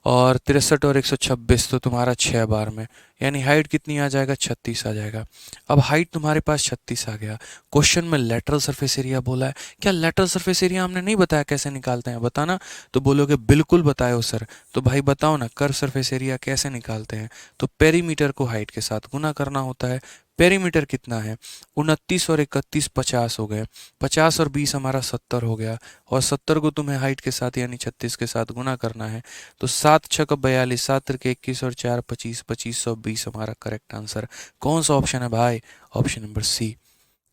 और 63 और 126 तो तुम्हारा 6 बार में, यानी हाइट कितनी आ जाएगा, 36 आ जाएगा। अब हाइट तुम्हारे पास 36 आ गया। क्वेश्चन में लेटरल सरफेस एरिया बोला है, क्या लेटरल सरफेस एरिया हमने नहीं बताया कैसे निकालते हैं, बताना। तो बोलोगे बिल्कुल बताओ सर, तो भाई बताओ ना कर्व सरफेस एरिया कैसे निकालते हैं। तो पेरीमीटर को हाइट के साथ गुना करना होता है, पेरीमीटर कितना है, 29 और 31 50 हो गए, 50 और 20 हमारा 70 हो गया, और 70 को तुम्हें हाइट के साथ यानी 36 के साथ गुना करना है, तो 7 छक 42, 7 तिरके 21 और 4 25, 2520 हमारा करेक्ट आंसर। कौन सा ऑप्शन है भाई? Option number C.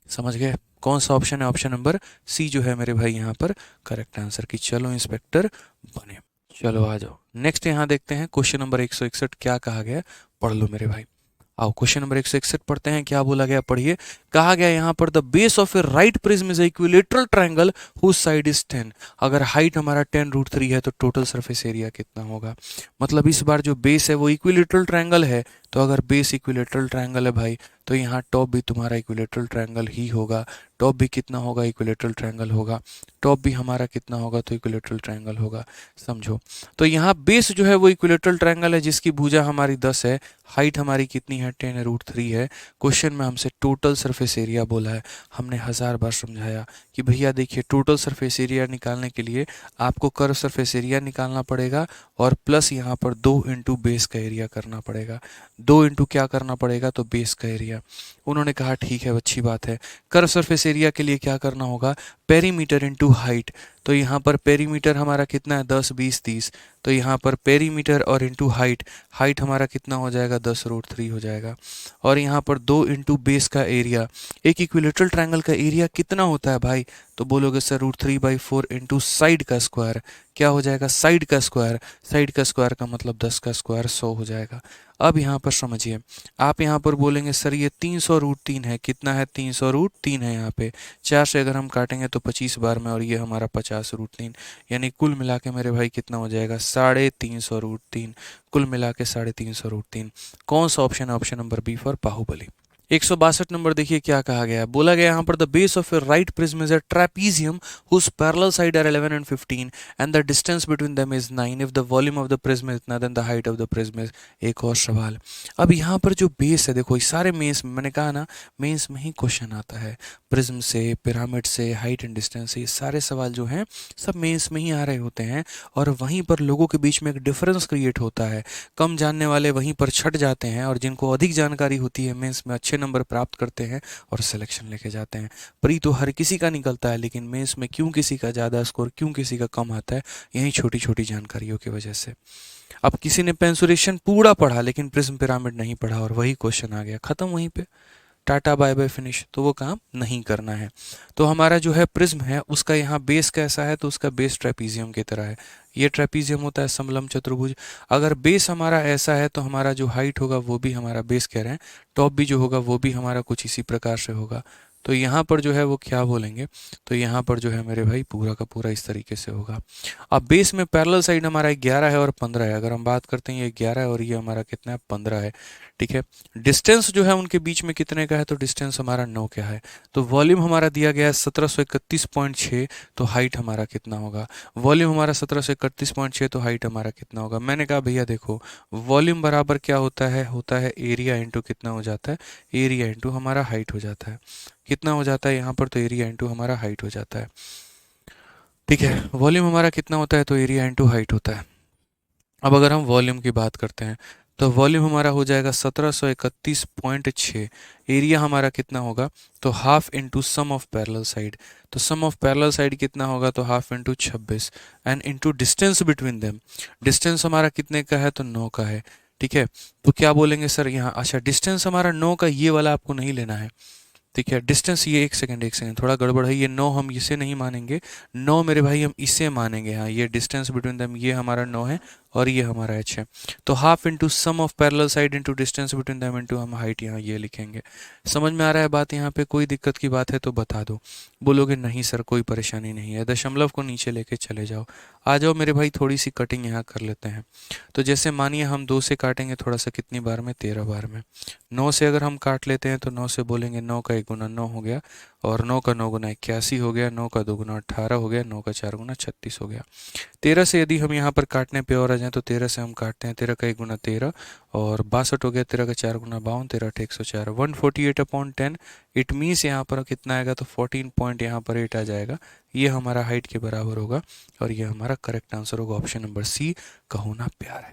समझ गए? कौन सा ऑप्शन है? ऑप्शन नंबर सी जो है मेरे भाई यहाँ पर करेक्ट आंसर की। चलो इंस्पेक्टर बने। चलो आ जाओ नेक्स्ट यहाँ देखते हैं क्वेश्चन नंबर 161 क्या कहा गया, पढ़ लो मेरे भाई। आओ क्वेश्चन नंबर 161 पढ़ते हैं, क्या बोला गया पढ़िए। कहा गया यहाँ पर the base of a right prism is equilateral triangle whose side is 10। अगर हाइट हमारा 10√3 है तो टोटल सरफेस एरिया कितना होगा। मतलब इस बार जो बेस है वो इक्विलेटरल ट्रायंगल है, तो अगर बेस इक्विलेटरल ट्रायंगल है भाई तो यहाँ टॉप भी तुम्हारा इक्विलेटरल ट्रायंगल ही होगा। टॉप भी कितना होगा? इक्विलेटरल ट्रायंगल होगा। टॉप भी हमारा कितना होगा? तो इक्विलेटरल ट्रायंगल होगा। समझो, तो यहाँ बेस जो है वो इक्विलेटरल ट्रायंगल है जिसकी भुजा हमारी 10 है, हाइट हमारी कितनी है? 10√3 है। क्वेश्चन में हमसे टोटल सरफेस एरिया बोला है। हमने 1000 बार समझाया कि भैया देखिए टोटल सरफेस एरिया निकालने के लिए आपको कर्व सरफेस एरिया निकालना पड़ेगा और प्लस यहाँ पर 2 इंटू बेस का एरिया करना पड़ेगा। 2 इंटू क्या करना पड़ेगा? तो बेस का एरिया। उन्होंने कहा ठीक है, अच्छी बात है। कर्व सरफेस एरिया के लिए क्या करना होगा? Perimeter into height. तो यहाँ पर पेरीमीटर हमारा कितना है? 10 20 30। तो यहाँ पर पेरीमीटर और इंटू हाइट, हाइट हमारा कितना हो जाएगा? 10√3 हो जाएगा। और यहाँ पर 2 इंटू बेस का एरिया। एक इक्विलेटरल ट्रायंगल का एरिया कितना होता है भाई? तो बोलोगे सर √3/4 इंटू साइड का स्क्वायर। क्या हो जाएगा? साइड का स्क्वायर। साइड का स्क्वायर का मतलब 10 का स्क्वायर 100 हो जाएगा। अब यहाँ पर समझिए, आप यहाँ पर बोलेंगे सर ये 300√3 है। कितना है? 300√3 है। यहाँ पे 4 से अगर हम काटेंगे तो 25 बार में, और ये हमारा 50√3, यानी कुल मिला के मेरे भाई कितना हो जाएगा? 350√3। कुल मिला के 350√3। कौन सा ऑप्शन है? Option number B for Baahubali. 162 number देखिए क्या कहा गया है। बोला गया यहाँ पर the base of a right prism is a trapezium whose parallel side are 11 and 15 and the distance between them is 9 if the volume of the prism is इतना then the height of the prism is। एक और सवाल। अब यहाँ पर जो base है देखो, इस सारे मेंस में मैंने कहा ना, मेंस में ही क्वेश्चन आता है। प्रिज्म से, पिरामिड से, हाइट एंड डिस्टेंस से, ये सारे सवाल जो हैं सब मेंस में ही आ रहे होते हैं। और वहीं पर लोगों के बीच में एक डिफरेंस क्रिएट होता है। कम जानने वाले वहीं पर छट जाते हैं और जिनको अधिक जानकारी होती है मेंस में अच्छे नंबर प्राप्त करते हैं और सिलेक्शन लेके जाते हैं। प्री तो हर किसी का निकलता है, लेकिन मेंस में क्यों किसी का ज़्यादा स्कोर, क्यों किसी का कम आता है? यही छोटी छोटी जानकारियों की वजह से। अब किसी ने पेंसुरेशन पूरा पढ़ा लेकिन प्रिज्म पिरामिड नहीं पढ़ा और वही क्वेश्चन आ गया, खत्म वहीं पे, टाटा बाय बाय फिनिश। तो वो काम नहीं करना है। तो हमारा जो है प्रिज्म है उसका यहाँ बेस कैसा है? तो उसका बेस ट्रेपीजियम की तरह है। ये ट्रेपीजियम होता है, समलंब चतुर्भुज। अगर बेस हमारा ऐसा है तो हमारा जो हाइट होगा वो भी हमारा, बेस कह रहे हैं, टॉप भी जो होगा वो भी हमारा कुछ इसी प्रकार से होगा। तो यहाँ पर जो है वो क्या बोलेंगे? तो यहाँ पर जो है मेरे भाई पूरा का पूरा इस तरीके से होगा। अब बेस में पैरेलल साइड हमारा 11 है और 15 है। अगर हम बात करते हैं ये 11 है और ये हमारा कितना है? 15 है। ठीक है। डिस्टेंस जो है उनके बीच में कितने का है? तो डिस्टेंस हमारा 9 का है। तो वॉल्यूम हमारा दिया गया है 1731.6। तो हाइट हमारा कितना होगा? वॉल्यूम हमारा 1731.6, तो हाइट हमारा कितना होगा? मैंने कहा भैया देखो, वॉल्यूम बराबर क्या होता है? होता है एरिया इंटू कितना हो जाता है? एरिया इंटू हमारा हाइट हो जाता है। कितना हो जाता है यहाँ पर? तो एरिया इंटू हमारा हाइट हो जाता है। ठीक है। वॉल्यूम हमारा कितना होता है? तो एरिया इंटू हाइट होता है। अब अगर हम वॉल्यूम की बात करते हैं तो वॉल्यूम हमारा हो जाएगा 1731.6। एरिया हमारा कितना होगा? तो half into sum of parallel side. तो सम ऑफ पैरेलल साइड कितना होगा? तो half into 26 and into distance between them. Distance हमारा कितने का है? तो 9 का है। ठीक है। तो क्या बोलेंगे सर यहाँ? अच्छा, डिस्टेंस हमारा 9 का, ये वाला आपको नहीं लेना है। ठीक है। डिस्टेंस ये, एक सेकंड थोड़ा गड़बड़ है। ये 9 हम इसे नहीं मानेंगे, 9 मेरे भाई हम इसे मानेंगे। हाँ, ये डिस्टेंस बिटवीन देम, ये हमारा 9 है और ये हमारा h है। तो half into sum of parallel side into distance between them into हम हाइट यहाँ ये लिखेंगे। समझ में आ रहा है बात? यहाँ पे कोई दिक्कत की बात है तो बता दो। बोलोगे नहीं सर कोई परेशानी नहीं है, दशमलव को नीचे लेके चले जाओ। आ जाओ मेरे भाई, थोड़ी सी कटिंग यहाँ कर लेते हैं। तो जैसे मानिए हम 2 से काटेंगे थोड़ा सा, कितनी बार में? 13 बार में। 9 से अगर हम काट लेते हैं तो 9 से बोलेंगे 9 का 1 गुना 9 हो गया, और 9 का 9 गुना 81 हो गया, 9 का 2 गुना 18 हो गया, 9 का 4 गुना 36 हो गया। 13 से यदि हम यहाँ पर काटने पे और आ जाएं तो 13 से हम काटते हैं, 13 का 1 गुना 13 और 62 हो गया, 13 का 4 गुना 52, 13 8 104, 148/10। इट मीन्स यहाँ पर कितना आएगा? तो 14 पॉइंट यहाँ पर 8 आ जाएगा। ये हमारा हाइट के बराबर होगा और ये हमारा करेक्ट आंसर होगा। ऑप्शन नंबर सी का होना प्यार है।